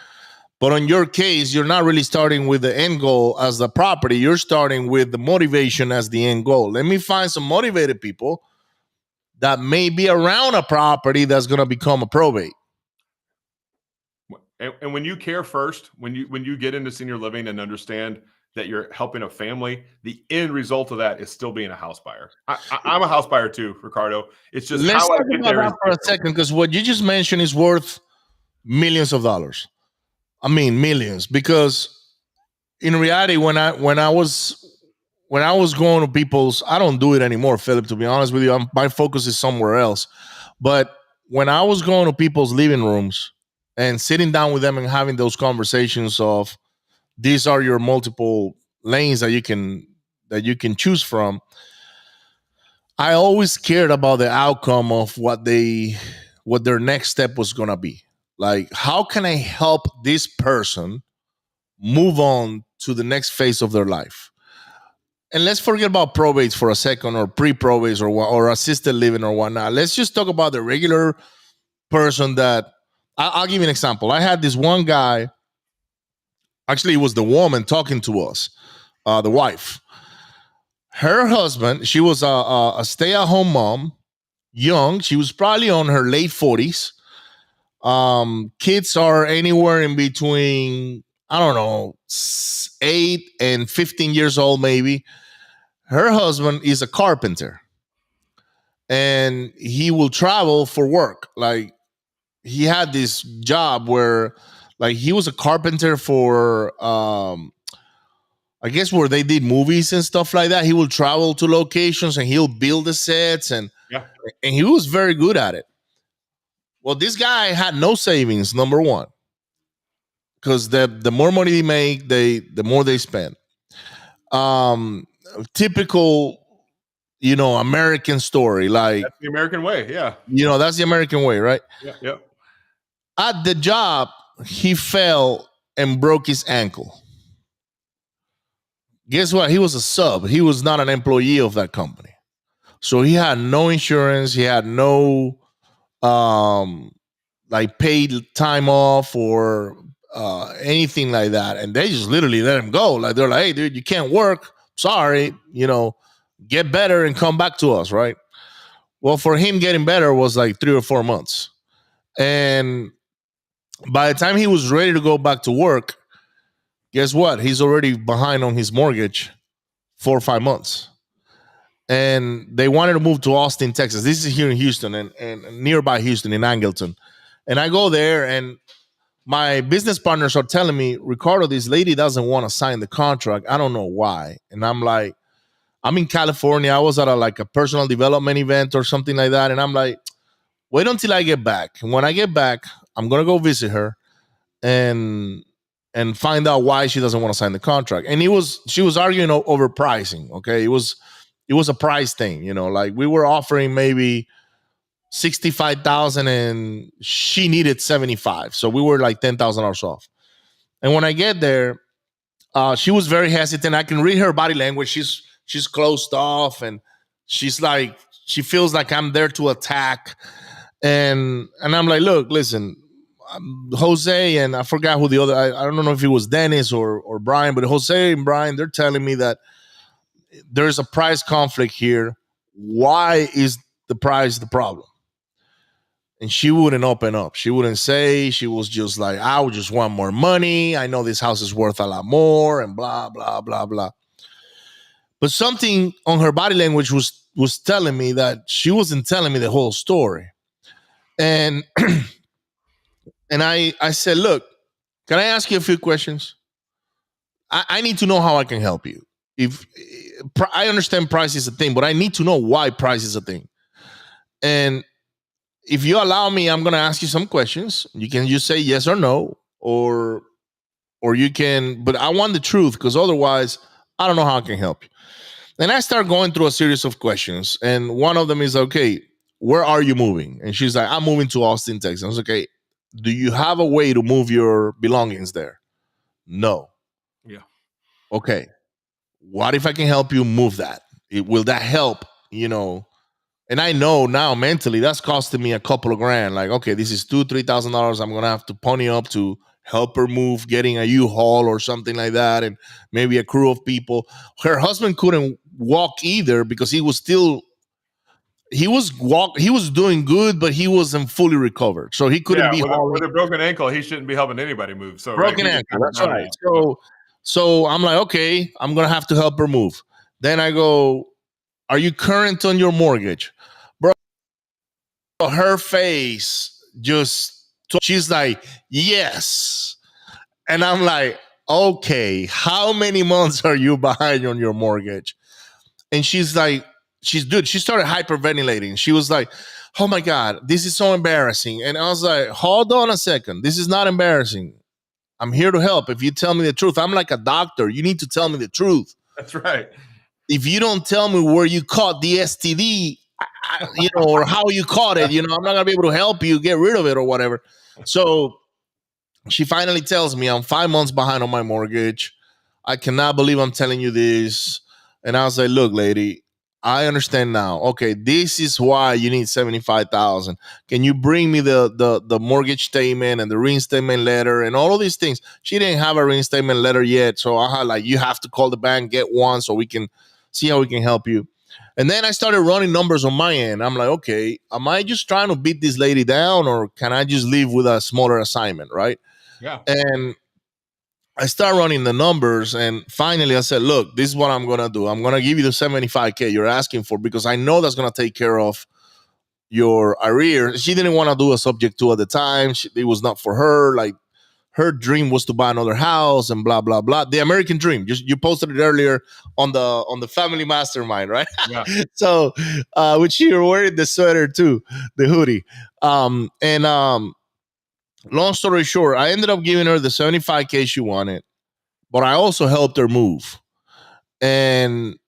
But in your case, you're not really starting with the end goal as the property. You're starting with the motivation as the end goal. Let me find some motivated people that may be around a property that's going to become a probate. And when you care first, when you get into senior living and understand that you're helping a family, the end result of that is still being a house buyer. I'm a house buyer too, Ricardo. It's just let's talk about that for a second, because what you just mentioned is worth millions of dollars. I mean, millions, because in reality, when I was when I was going to people's, I don't do it anymore, Philip, to be honest with you. My focus is somewhere else. But when I was going to people's living rooms and sitting down with them and having those conversations of these are your multiple lanes that you can choose from, I always cared about the outcome of what their next step was gonna be. Like, how can I help this person move on to the next phase of their life? And let's forget about probates for a second, or pre-probates, or assisted living or whatnot. Let's just talk about the regular person that I'll give you an example. I had this one guy, actually, it was the woman talking to us, the wife. Her husband, she was a stay-at-home mom, young. She was probably on her late 40s. Kids are anywhere in between, I don't know, 8 and 15 years old, maybe. Her husband is a carpenter, and he will travel for work. Like, he had this job where, like, he was a carpenter for I guess where they did movies and stuff like that. He will travel to locations and he'll build the sets, and Yeah. and he was very good at it. Well, this guy had no savings, number one, because the more money they make, the more they spend. Um, Typical, American story. Like, That's the American way. Yeah. that's the American way, right? Yeah. Yeah. At the job, he fell and broke his ankle. Guess what? He was a sub. He was not an employee of that company. So he had no insurance. He had no like paid time off or anything like that. And they just literally let him go. Like, they're like, hey, dude, you can't work. Sorry, get better and come back to us, right? Well, for him, getting better was like 3 or 4 months. And by the time he was ready to go back to work, guess what? He's already behind on his mortgage 4 or 5 months. And they wanted to move to Austin, Texas. This is here in Houston and nearby Houston in Angleton. And I go there, and my business partners are telling me, Ricardo, this lady doesn't want to sign the contract. I don't know why. And I'm like, I'm in California. I was at a personal development event or something like that. And I'm like, wait until I get back. And when I get back, I'm going to go visit her and find out why she doesn't want to sign the contract. And she was arguing over pricing. Okay. It was a price thing, like we were offering maybe 65,000 and she needed 75. So we were like $10,000 off. And when I get there, she was very hesitant. I can read her body language. She's closed off, and she's like, she feels like I'm there to attack. And I'm like, look, listen, Jose, and I forgot who the other, I don't know if it was Dennis or Brian, but Jose and Brian, they're telling me that there's a price conflict here. Why is the price the problem? And she wouldn't open up. She wouldn't say. She was just like, I would just want more money. I know this house is worth a lot more, and blah, blah, blah, blah. But something on her body language was telling me that she wasn't telling me the whole story. And and I said, look, can I ask you a few questions? I need to know how I can help you. If I understand price is a thing, but I need to know why price is a thing. And if you allow me, I'm going to ask you some questions. You can just say yes or no, or you can, but I want the truth, because otherwise I don't know how I can help you. And I start going through a series of questions. And one of them is, okay, where are you moving? And she's like, I'm moving to Austin, Texas. I was okay. Do you have a way to move your belongings there? No. Yeah. Okay. What if I can help you move that? Will that help? And I know now mentally that's costing me a couple of grand. Like, okay, this is $2,000-$3,000 I'm gonna have to pony up to help her move, getting a U-Haul or something like that, and maybe a crew of people. Her husband couldn't walk either because he was doing good, but he wasn't fully recovered, so he couldn't be with a broken ankle. He shouldn't be helping anybody move. So broken ankle. That's right. So I'm like, okay, I'm gonna have to help her move. Then I go, are you current on your mortgage? Bro, her face she's like, yes. And I'm like, okay, how many months are you behind on your mortgage? And she's like, she started hyperventilating. She was like, oh my God, this is so embarrassing. And I was like, hold on a second. This is not embarrassing. I'm here to help. If you tell me the truth, I'm like a doctor. You need to tell me the truth. That's right. If you don't tell me where you caught the STD, or how you caught it, I'm not gonna be able to help you get rid of it or whatever. So she finally tells me I'm 5 months behind on my mortgage. I cannot believe I'm telling you this. And I was like, look, lady, I understand now. Okay, this is why you need 75,000. Can you bring me the mortgage statement and the reinstatement letter and all of these things? She didn't have a reinstatement letter yet, so I had like, you have to call the bank, get one, so we can see how we can help you. And then I started running numbers on my end. I'm like, okay, am I just trying to beat this lady down, or can I just leave with a smaller assignment, right? Yeah. And I start running the numbers, and finally I said, look, this is what I'm going to do. I'm going to give you the 75K you're asking for, because I know that's going to take care of your arrears. She didn't want to do a subject to at the time. It was not for her. Like, her dream was to buy another house and blah, blah, blah. The American dream. You posted it earlier on the family mastermind, right? Yeah. So, which you're wearing the sweater too, the hoodie. Long story short, I ended up giving her the 75K she wanted, but I also helped her move. And,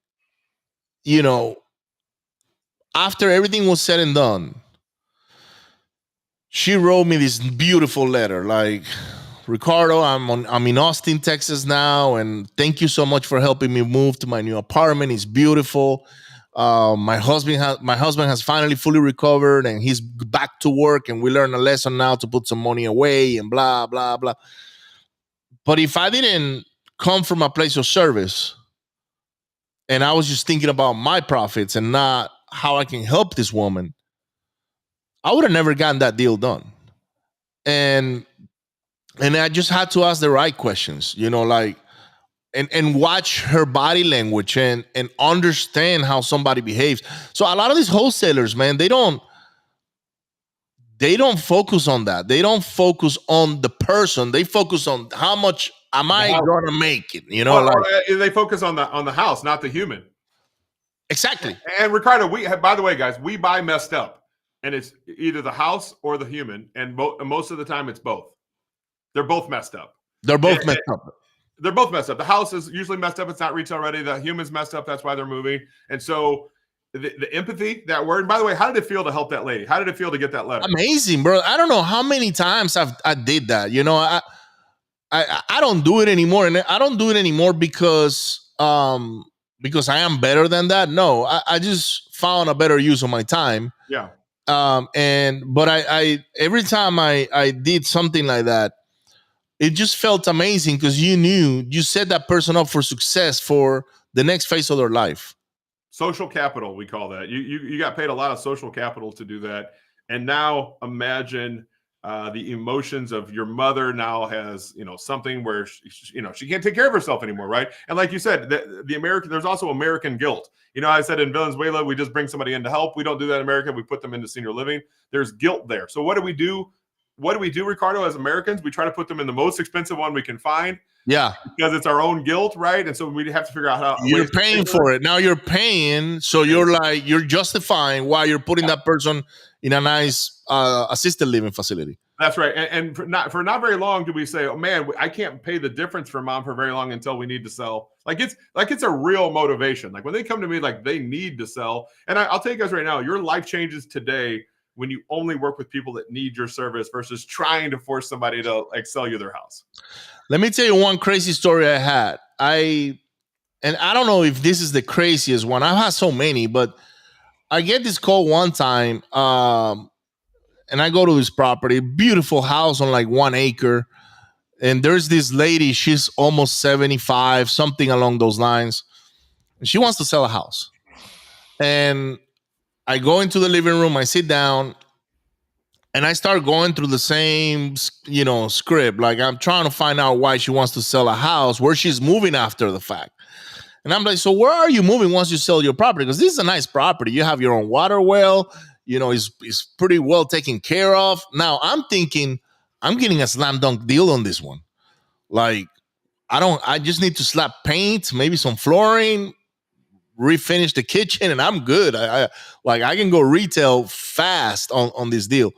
after everything was said and done, she wrote me this beautiful letter like, Ricardo, I'm in Austin, Texas now, and thank you so much for helping me move to my new apartment. It's beautiful. My husband has finally fully recovered, and he's back to work, and we learned a lesson now to put some money away and blah, blah, blah. But if I didn't come from a place of service and I was just thinking about my profits and not how I can help this woman, I would have never gotten that deal done. And I just had to ask the right questions, like, and watch her body language and understand how somebody behaves. So a lot of these wholesalers, man, they don't focus on that. They don't focus on the person. They focus on how much am I going to make it, or they focus on the house, not the human. Exactly. And Ricardo, by the way, guys, we buy messed up, and it's either the house or the human, and most of the time it's both. They're both messed up. They're both messed up. They're both messed up. The house is usually messed up. It's not retail ready. The human's messed up. That's why they're moving. And so the empathy, that word, by the way, how did it feel to help that lady? How did it feel to get that letter? Amazing, bro. I don't know how many times I did that. I don't do it anymore. And I don't do it anymore because I am better than that. No, I just found a better use of my time. Yeah. But I every time I did something like that, it just felt amazing because you set that person up for success for the next phase of their life. Social capital, we call that. You got paid a lot of social capital to do that. And now imagine the emotions of your mother now has, something where she can't take care of herself anymore, right? And like you said, the American, there's also American guilt. I said in Venezuela, we just bring somebody in to help. We don't do that in America. We put them into senior living. There's guilt there. So what do we do? What do we do, Ricardo, as Americans? We try to put them in the most expensive one we can find. Yeah. Because it's our own guilt, right? And so we have to figure out how you're paying for it. Now you're paying. So you're justifying why you're putting that person in a nice assisted living facility. That's right. And for not very long do we say, oh man, I can't pay the difference for mom for very long until we need to sell. Like it's a real motivation. Like when they come to me, like they need to sell. And I'll tell you guys right now, your life changes today when you only work with people that need your service versus trying to force somebody to like sell you their house. Let me tell you one crazy story I had. I don't know if this is the craziest one. I've had so many, but I get this call one time, and I go to this property, beautiful house on like 1 acre. And there's this lady, she's almost 75, something along those lines. And she wants to sell a house. And I go into the living room, I sit down, and I start going through the same, script. Like I'm trying to find out why she wants to sell a house, where she's moving after the fact. And I'm like, so where are you moving once you sell your property? Because this is a nice property. You have your own water well. It's pretty well taken care of. Now I'm thinking I'm getting a slam dunk deal on this one. Like I just need to slap paint, maybe some flooring, refinish the kitchen and I'm good. I can go retail fast on this deal.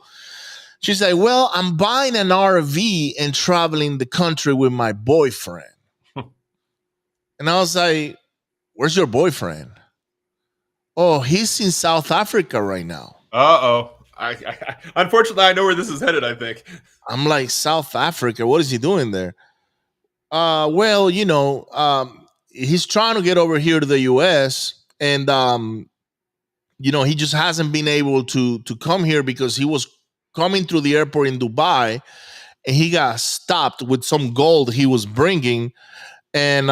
She's like, well, I'm buying an RV and traveling the country with my boyfriend. And I was like, where's your boyfriend? Oh, he's in South Africa right now. Uh-oh. Unfortunately, I know where this is headed, I think. I'm like, South Africa? What is he doing there? Well, he's trying to get over here to the US, and he just hasn't been able to come here because he was coming through the airport in Dubai and he got stopped with some gold he was bringing, and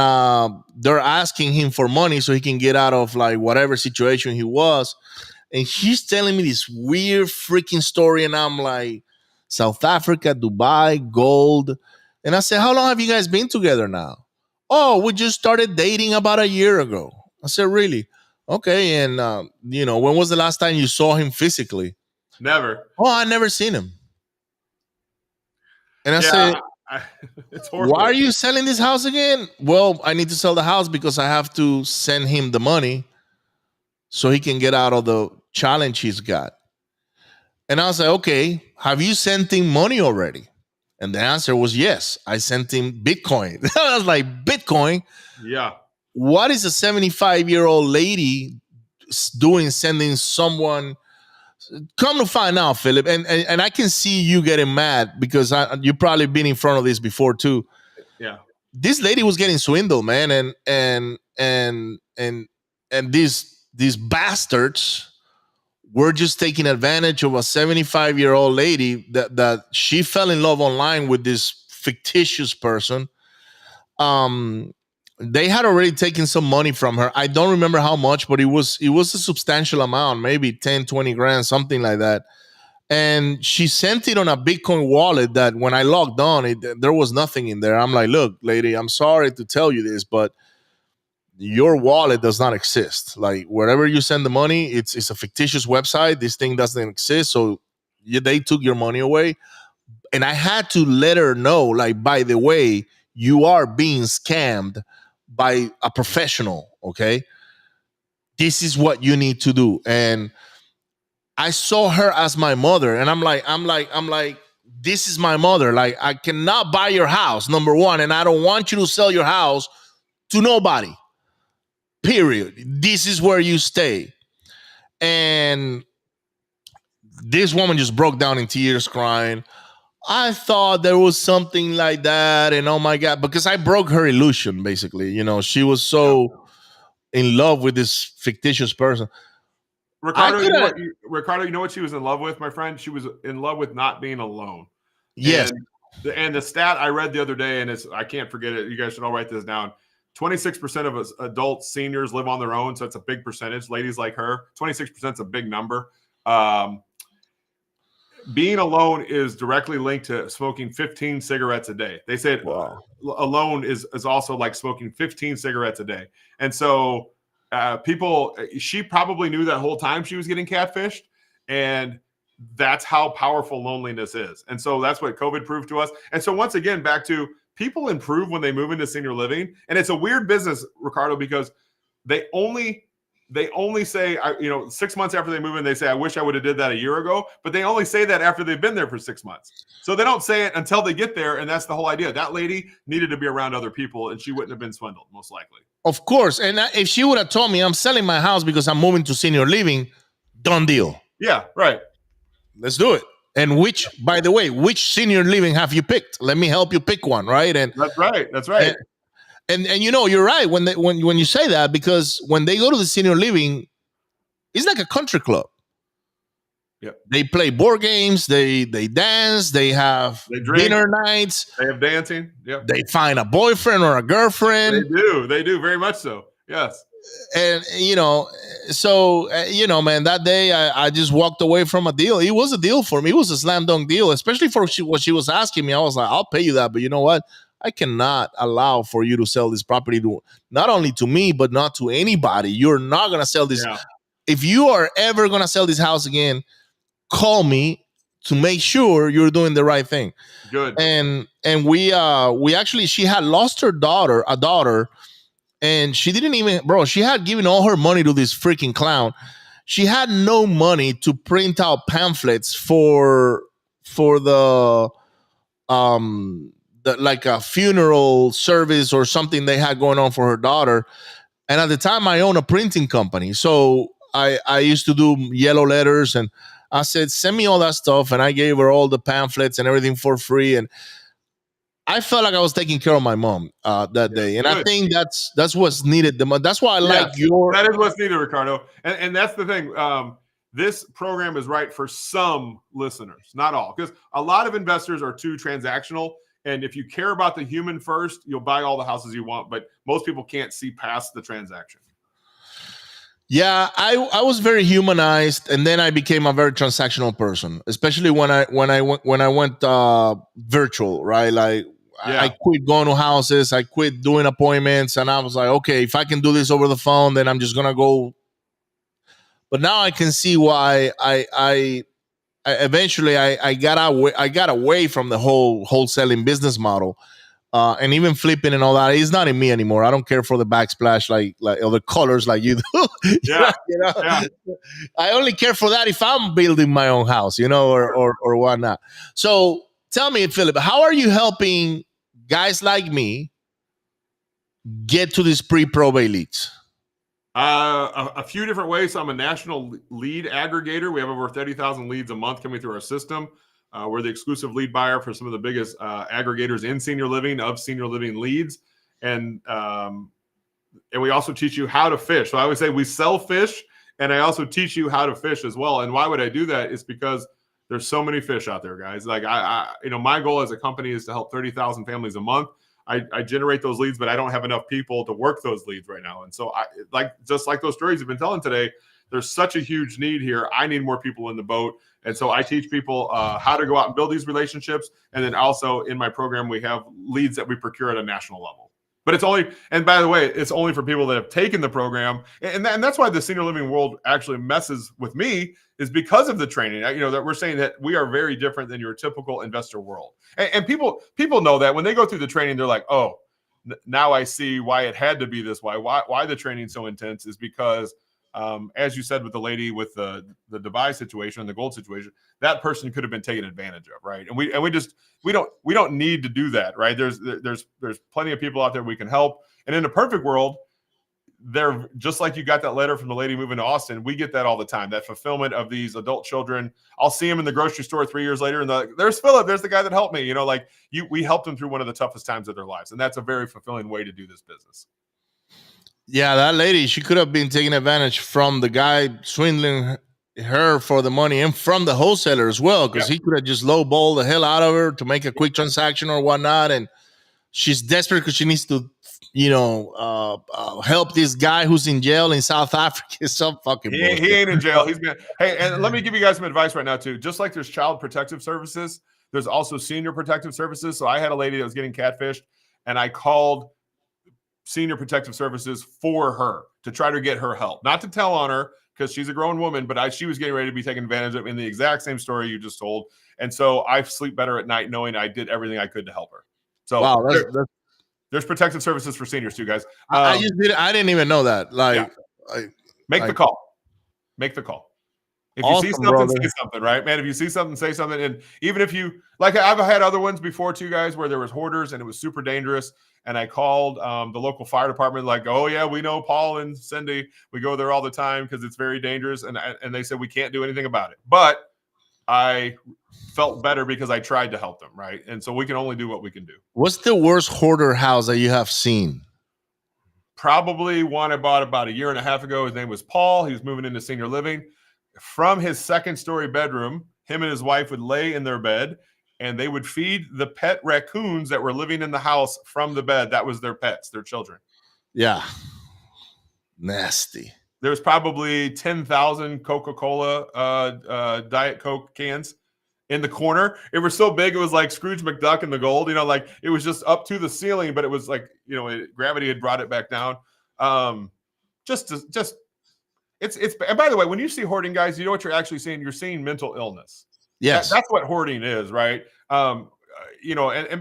they're asking him for money so he can get out of like whatever situation he was. And he's telling me this weird freaking story, and I'm like, South Africa, Dubai, gold. And I said, how long have you guys been together now? Oh, we just started dating about a year ago. I said, really? Okay. And, when was the last time you saw him physically? Never. Oh, I never seen him. And I said, it's horrible. Why are you selling this house again? Well, I need to sell the house because I have to send him the money so he can get out of the challenge he's got. And I was like, okay, have you sent him money already? And the answer was yes. I sent him Bitcoin. I was like, Bitcoin? Yeah. What is a 75-year-old lady doing sending someone? Come to find out, Philip, and I can see you getting mad because you've probably been in front of this before too. Yeah. This lady was getting swindled, man, and these bastards were just taking advantage of a 75-year-old lady that she fell in love online with this fictitious person. They had already taken some money from her. I don't remember how much, but it was a substantial amount, maybe 10, 20 grand, something like that. And she sent it on a Bitcoin wallet that when I logged on, there was nothing in there. I'm like, look, lady, I'm sorry to tell you this, but your wallet does not exist. Like wherever you send the money, it's a fictitious website. This thing doesn't exist. So they took your money away. And I had to let her know, like, by the way, you are being scammed by a professional. Okay. This is what you need to do. And I saw her as my mother. And I'm like, this is my mother. Like, I cannot buy your house, number one. And I don't want you to sell your house to nobody. Period. This is where you stay. And this woman just broke down in tears crying. I thought there was something like that. And oh my God, because I broke her illusion, basically. She was so in love with this fictitious person. Ricardo, you know what she was in love with, my friend? She was in love with not being alone. Yes. And the stat I read the other day, and I can't forget it. You guys should all write this down. 26% of us adult seniors live on their own. So it's a big percentage. Ladies like her, 26% is a big number. Being alone is directly linked to smoking 15 cigarettes a day. They said alone is also like smoking 15 cigarettes a day. And so she probably knew that whole time she was getting catfished. And that's how powerful loneliness is. And so that's what COVID proved to us. And so once again, back to people improve when they move into senior living. And it's a weird business, Ricardo, because they only say, 6 months after they move in, they say, I wish I would have did that a year ago. But they only say that after they've been there for 6 months. So they don't say it until they get there. And that's the whole idea. That lady needed to be around other people and she wouldn't have been swindled, most likely. Of course. And if she would have told me I'm selling my house because I'm moving to senior living, done deal. Yeah, right. Let's do it. And by the way, which senior living have you picked? Let me help you pick one, right? And that's right. That's right. And you're right when you say that, because when they go to the senior living, it's like a country club. Yep. They play board games, they dance, they have dinner nights. They have dancing. Yep. They find a boyfriend or a girlfriend. They do very much so. Yes. And man, that day I just walked away from a deal. It was a deal for me. It was a slam dunk deal, especially for what she was asking me. I was like, I'll pay you that, but you know what? I cannot allow for you to sell this property not only to me, but not to anybody. You're not going to sell this. Yeah. If you are ever going to sell this house again, call me to make sure you're doing the right thing. Good. And we actually, she had lost a daughter, and she didn't even, bro. She had given all her money to this freaking clown. She had no money to print out pamphlets for the like a funeral service or something they had going on for her daughter. And at the time, I own a printing company, so I used to do yellow letters, and I said, send me all that stuff, and I gave her all the pamphlets and everything for free. And I felt like I was taking care of my mom that day, and good. I think that's what's needed. That's why I like your. That is what's needed, Ricardo, and that's the thing. This program is right for some listeners, not all, because a lot of investors are too transactional. And if you care about the human first, you'll buy all the houses you want. But most people can't see past the transaction. Yeah, I was very humanized, and then I became a very transactional person, especially when I went virtual, right? Like I quit going to houses, I quit doing appointments, and I was like, okay, if I can do this over the phone, then I'm just gonna go. But now I can see why I eventually got away from the whole wholesaling business model. And even flipping and all that, it's not in me anymore. I don't care for the backsplash like other colors like you do. Yeah. I only care for that if I'm building my own house, or whatnot. So tell me, Phillip, how are you helping guys like me get to these pre-probate leads? A few different ways. So I'm a national lead aggregator. We have over 30,000 leads a month coming through our system. We're the exclusive lead buyer for some of the biggest aggregators in senior living leads. And we also teach you how to fish. So I always say we sell fish, and I also teach you how to fish as well. And why would I do that? It's because there's so many fish out there, guys. Like my goal as a company is to help 30,000 families a month. I generate those leads, but I don't have enough people to work those leads right now. And so just like those stories you've been telling today, there's such a huge need here. I need more people in the boat. And so I teach people how to go out and build these relationships. And then also in my program, we have leads that we procure at a national level. But and by the way, it's only for people that have taken the program. And that's why the senior living world actually messes with me, is because of the training. That we're saying that we are very different than your typical investor world. And people know that when they go through the training, they're like, oh, now I see why it had to be this way. Why the training's so intense is because as you said with the lady with the Dubai situation, the gold situation, that person could have been taken advantage of, right? And we don't need to do that, right? There's plenty of people out there we can help. And in a perfect world, they're just like you got that letter from the lady moving to Austin. We get that all the time. That fulfillment of these adult children. I'll see them in the grocery store 3 years later, and there's Phillip. There's the guy that helped me. We helped them through one of the toughest times of their lives, and that's a very fulfilling way to do this business. Yeah, that lady, she could have been taking advantage from the guy swindling her for the money, and from the wholesaler as well, because he could have just lowballed the hell out of her to make a quick transaction or whatnot. And she's desperate because she needs to, help this guy who's in jail in South Africa. Some fucking he ain't in jail. Hey, and let me give you guys some advice right now too. Just like there's child protective services, there's also senior protective services. So I had a lady that was getting catfished, and I called senior protective services for her to try to get her help, not to tell on her because she's a grown woman, but she was getting ready to be taken advantage of in the exact same story you just told. And so I sleep better at night knowing I did everything I could to help her. So wow, there's protective services for seniors too, guys. I didn't even know that. Make the call. If you see something, say something, right, man? If you see something, say something. And even if you, like, I've had other ones before too, guys, where there was hoarders and it was super dangerous. And I called the local fire department, like, oh yeah, we know Paul and Cindy. We go there all the time because it's very dangerous. And they said we can't do anything about it. But I felt better because I tried to help them, right? And so we can only do what we can do. What's the worst hoarder house that you have seen? Probably one I bought about 1.5 years ago. His name was Paul. He was moving into senior living. From his second-story bedroom, him and his wife would lay in their bed, and they would feed the pet raccoons that were living in the house from the bed. That was their pets, their children. Yeah. Nasty. There was probably 10,000 Coca-Cola Diet Coke cans in the corner. It was so big, it was like Scrooge McDuck and the gold, like it was just up to the ceiling, but it was like, gravity had brought it back down. It's and by the way, when you see hoarding, guys, you know what you're actually seeing? You're seeing mental illness. Yes. That's what hoarding is, right? And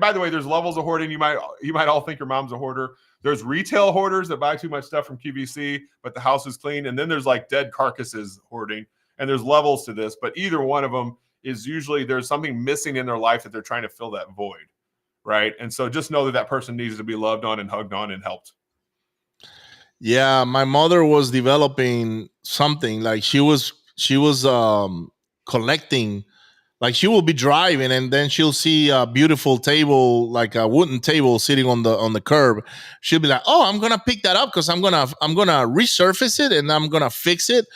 by the way, there's levels of hoarding. You might all think your mom's a hoarder. There's retail hoarders that buy too much stuff from QVC, but the house is clean. And then there's like dead carcasses hoarding. And there's levels to this, but either one of them is usually there's something missing in their life that they're trying to fill that void, right? And so just know that that person needs to be loved on and hugged on and helped. Yeah, my mother was developing something like she was collecting. Like she will be driving and then she'll see a beautiful table, like a wooden table sitting on the curb. She'll be like, "Oh, I'm gonna pick that up because I'm gonna resurface it and I'm gonna fix it,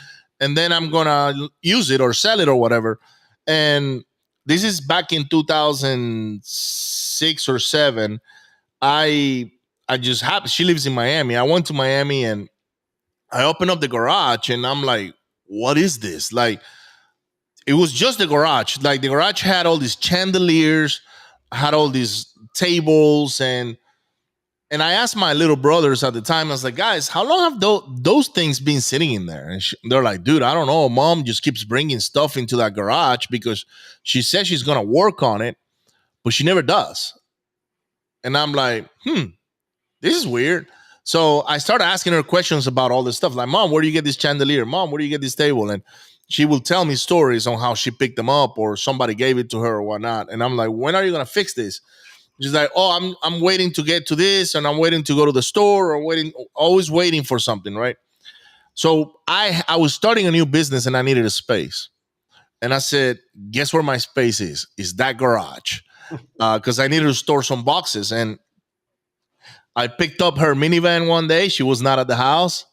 and then I'm gonna use it or sell it or whatever." And this is back in 2006 or 7. I just happened. She lives in Miami. I went to Miami and I opened up the garage and I'm like, "What is this?" Like, it was just the garage. Like the garage had all these chandeliers, had all these tables, and I asked my little brothers at the time. I was like, "Guys, how long have those things been sitting in there?" And they're like, "Dude, I don't know. Mom just keeps bringing stuff into that garage because she says she's gonna work on it, but she never does." And I'm like, this is weird. So I started asking her questions about all this stuff. Like, "Mom, where do you get this chandelier? Mom, where do you get this table?" And she will tell me stories on how she picked them up or somebody gave it to her or whatnot. And I'm like, "When are you going to fix this?" She's like, "Oh, I'm waiting to get to this and I'm waiting to go to the store or always waiting for something." Right. So I was starting a new business and I needed a space. And I said, "Guess where my space is? Is that garage." Because I needed to store some boxes. And I picked up her minivan one day. She was not at the house.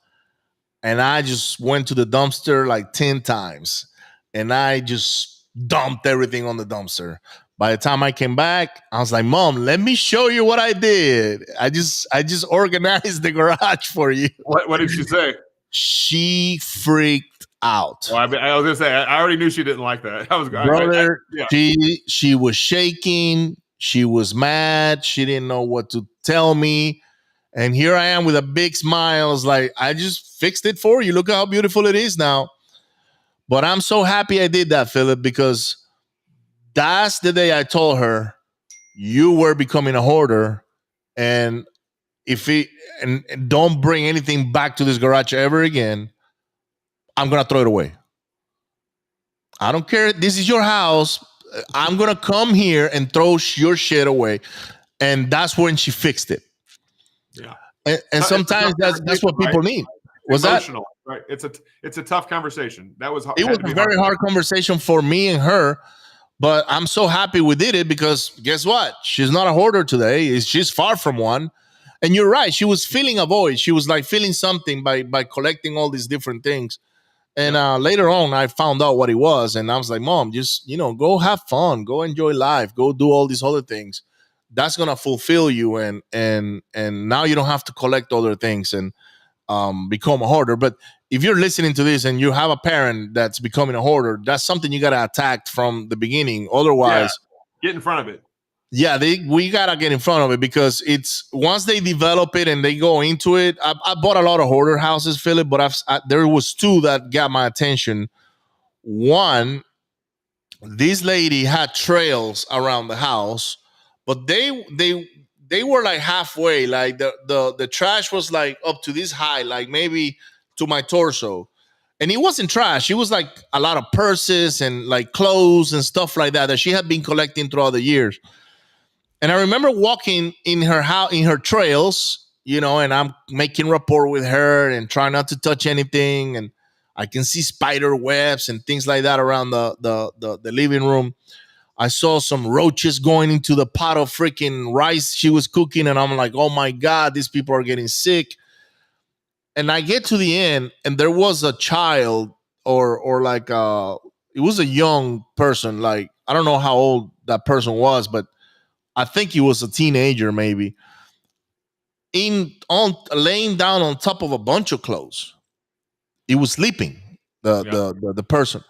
And I just went to the dumpster like 10 times. And I just dumped everything on the dumpster. By the time I came back, I was like, "Mom, let me show you what I did. I just organized the garage for you." What did she say? She freaked out. Well, I was gonna say, I already knew she didn't like that. Brother, she was shaking. She was mad. She didn't know what to tell me. And here I am with a big smile. It's like, "I just fixed it for you. Look how beautiful it is now." But I'm so happy I did that, Philip, because that's the day I told her you were becoming a hoarder. And and don't bring anything back to this garage ever again, I'm going to throw it away. I don't care. This is your house. I'm going to come here and throw your shit away. And that's when she fixed it. Yeah. And sometimes that's what people need. Was emotional, right? It's a tough conversation. It was a very hard conversation for me and her, but I'm so happy we did it because guess what? She's not a hoarder today. She's far from one. And you're right. She was feeling a void. She was like feeling something by collecting all these different things. And later on, I found out what it was. And I was like, "Mom, just, go have fun. Go enjoy life. Go do all these other things. That's going to fulfill you. And now you don't have to collect other things and become a hoarder." But if you're listening to this and you have a parent that's becoming a hoarder, that's something you got to attack from the beginning. Otherwise, get in front of it. Yeah, we got to get in front of it because it's once they develop it and they go into it. I bought a lot of hoarder houses, Philip, but there was 2 that got my attention. One, this lady had trails around the house, but they were like halfway. Like the trash was like up to this high, like maybe to my torso. And it wasn't trash. It was like a lot of purses and like clothes and stuff like that she had been collecting throughout the years. And I remember walking in her house, in her trails, and I'm making rapport with her and trying not to touch anything. And I can see spider webs and things like that around the living room. I saw some roaches going into the pot of freaking rice she was cooking. And I'm like, "Oh my God, these people are getting sick." And I get to the end and there was a child or like it was a young person. Like, I don't know how old that person was, but I think he was a teenager, maybe, laying down on top of a bunch of clothes. He was sleeping, the person,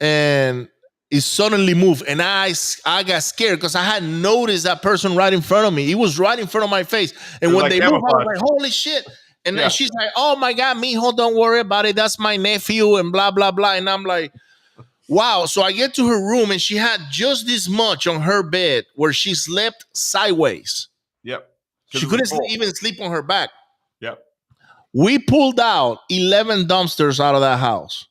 and it suddenly moved, and I got scared because I hadn't noticed that person right in front of me. He was right in front of my face, and when they moved, I was like, "Holy shit!" And then she's like, "Oh my God, mijo, don't worry about it. That's my nephew," and blah blah blah. And I'm like, wow. So I get to her room and she had just this much on her bed where she slept sideways. Yep. She couldn't even sleep on her back. Yep. We pulled out 11 dumpsters out of that house.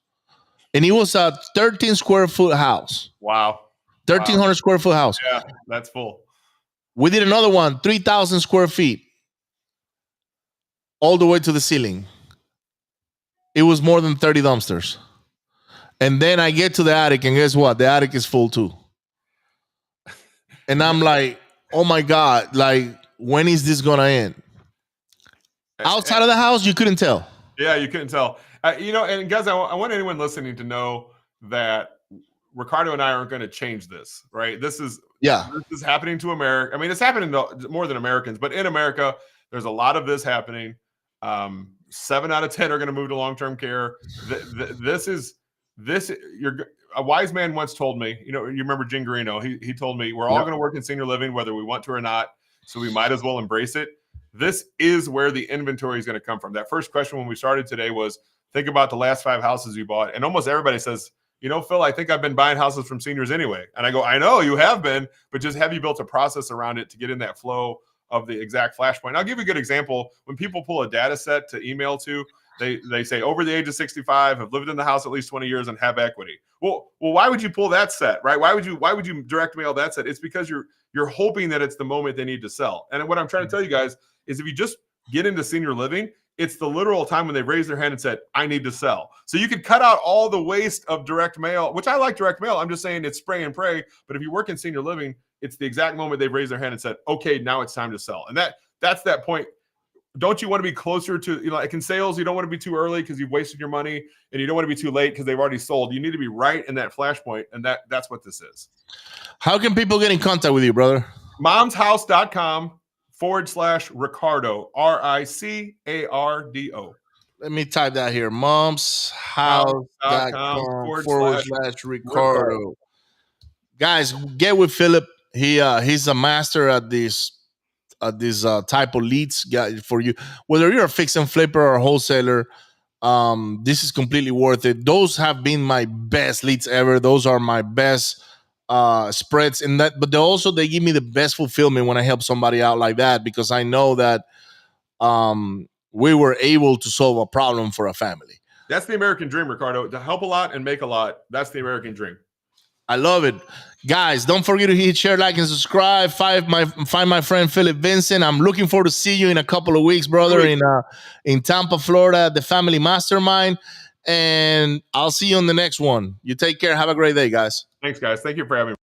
And it was a 13 square foot house. Wow. 1,300 square foot house. Yeah, that's full. We did another one, 3,000 square feet. All the way to the ceiling. It was more than 30 dumpsters. And then I get to the attic, and guess what? The attic is full too. And I'm like, oh my God, like, when is this going to end? Outside of the house, you couldn't tell. Yeah, you couldn't tell. And guys, I want anyone listening to know that Ricardo and I aren't going to change this, right? This is happening to America. I mean, it's happening to more than Americans, but in America, there's a lot of this happening. 7 out of 10 are going to move to long-term care. A wise man once told me, you remember Jim Garino, he told me, we're all going to work in senior living, whether we want to or not. So we might as well embrace it. This is where the inventory is going to come from. That first question when we started today was, think about the last 5 houses you bought. And almost everybody says, Phil, I think I've been buying houses from seniors anyway. And I go, I know you have been, but just have you built a process around it to get in that flow of the exact flashpoint? I'll give you a good example. When people pull a data set to email to, they say over the age of 65, have lived in the house at least 20 years and have equity. Well, why would you pull that set, right? Why would you direct mail that set? It's because you're hoping that it's the moment they need to sell. And what I'm trying to tell you guys is if you just get into senior living, it's the literal time when they raised their hand and said, I need to sell. So you could cut out all the waste of direct mail, which I like direct mail. I'm just saying it's spray and pray. But if you work in senior living, it's the exact moment they've raised their hand and said, okay, now it's time to sell. And that's that point. Don't you want to be closer to, like in sales, you don't want to be too early because you've wasted your money, and you don't want to be too late because they've already sold. You need to be right in that flashpoint. And that's what this is. How can people get in contact with you, brother? momshouse.com/Ricardo, RICARDO. Let me type that here. momshouse.com/Ricardo. Guys, get with Phillip. He's a master at this type of leads for you. Whether you're a fix and flipper or a wholesaler, this is completely worth it. Those have been my best leads ever. Those are my best spreads in that, but they give me the best fulfillment when I help somebody out like that, because I know that we were able to solve a problem for a family. That's the American dream, Ricardo. To help a lot and make a lot. That's the American dream. I love it. Guys, don't forget to hit share, like, and subscribe. Find my friend Phillip Vincent. I'm looking forward to see you in a couple of weeks, brother, in Tampa, Florida, the Family Mastermind. And I'll see you on the next one. You take care. Have a great day, guys. Thanks, guys. Thank you for having me.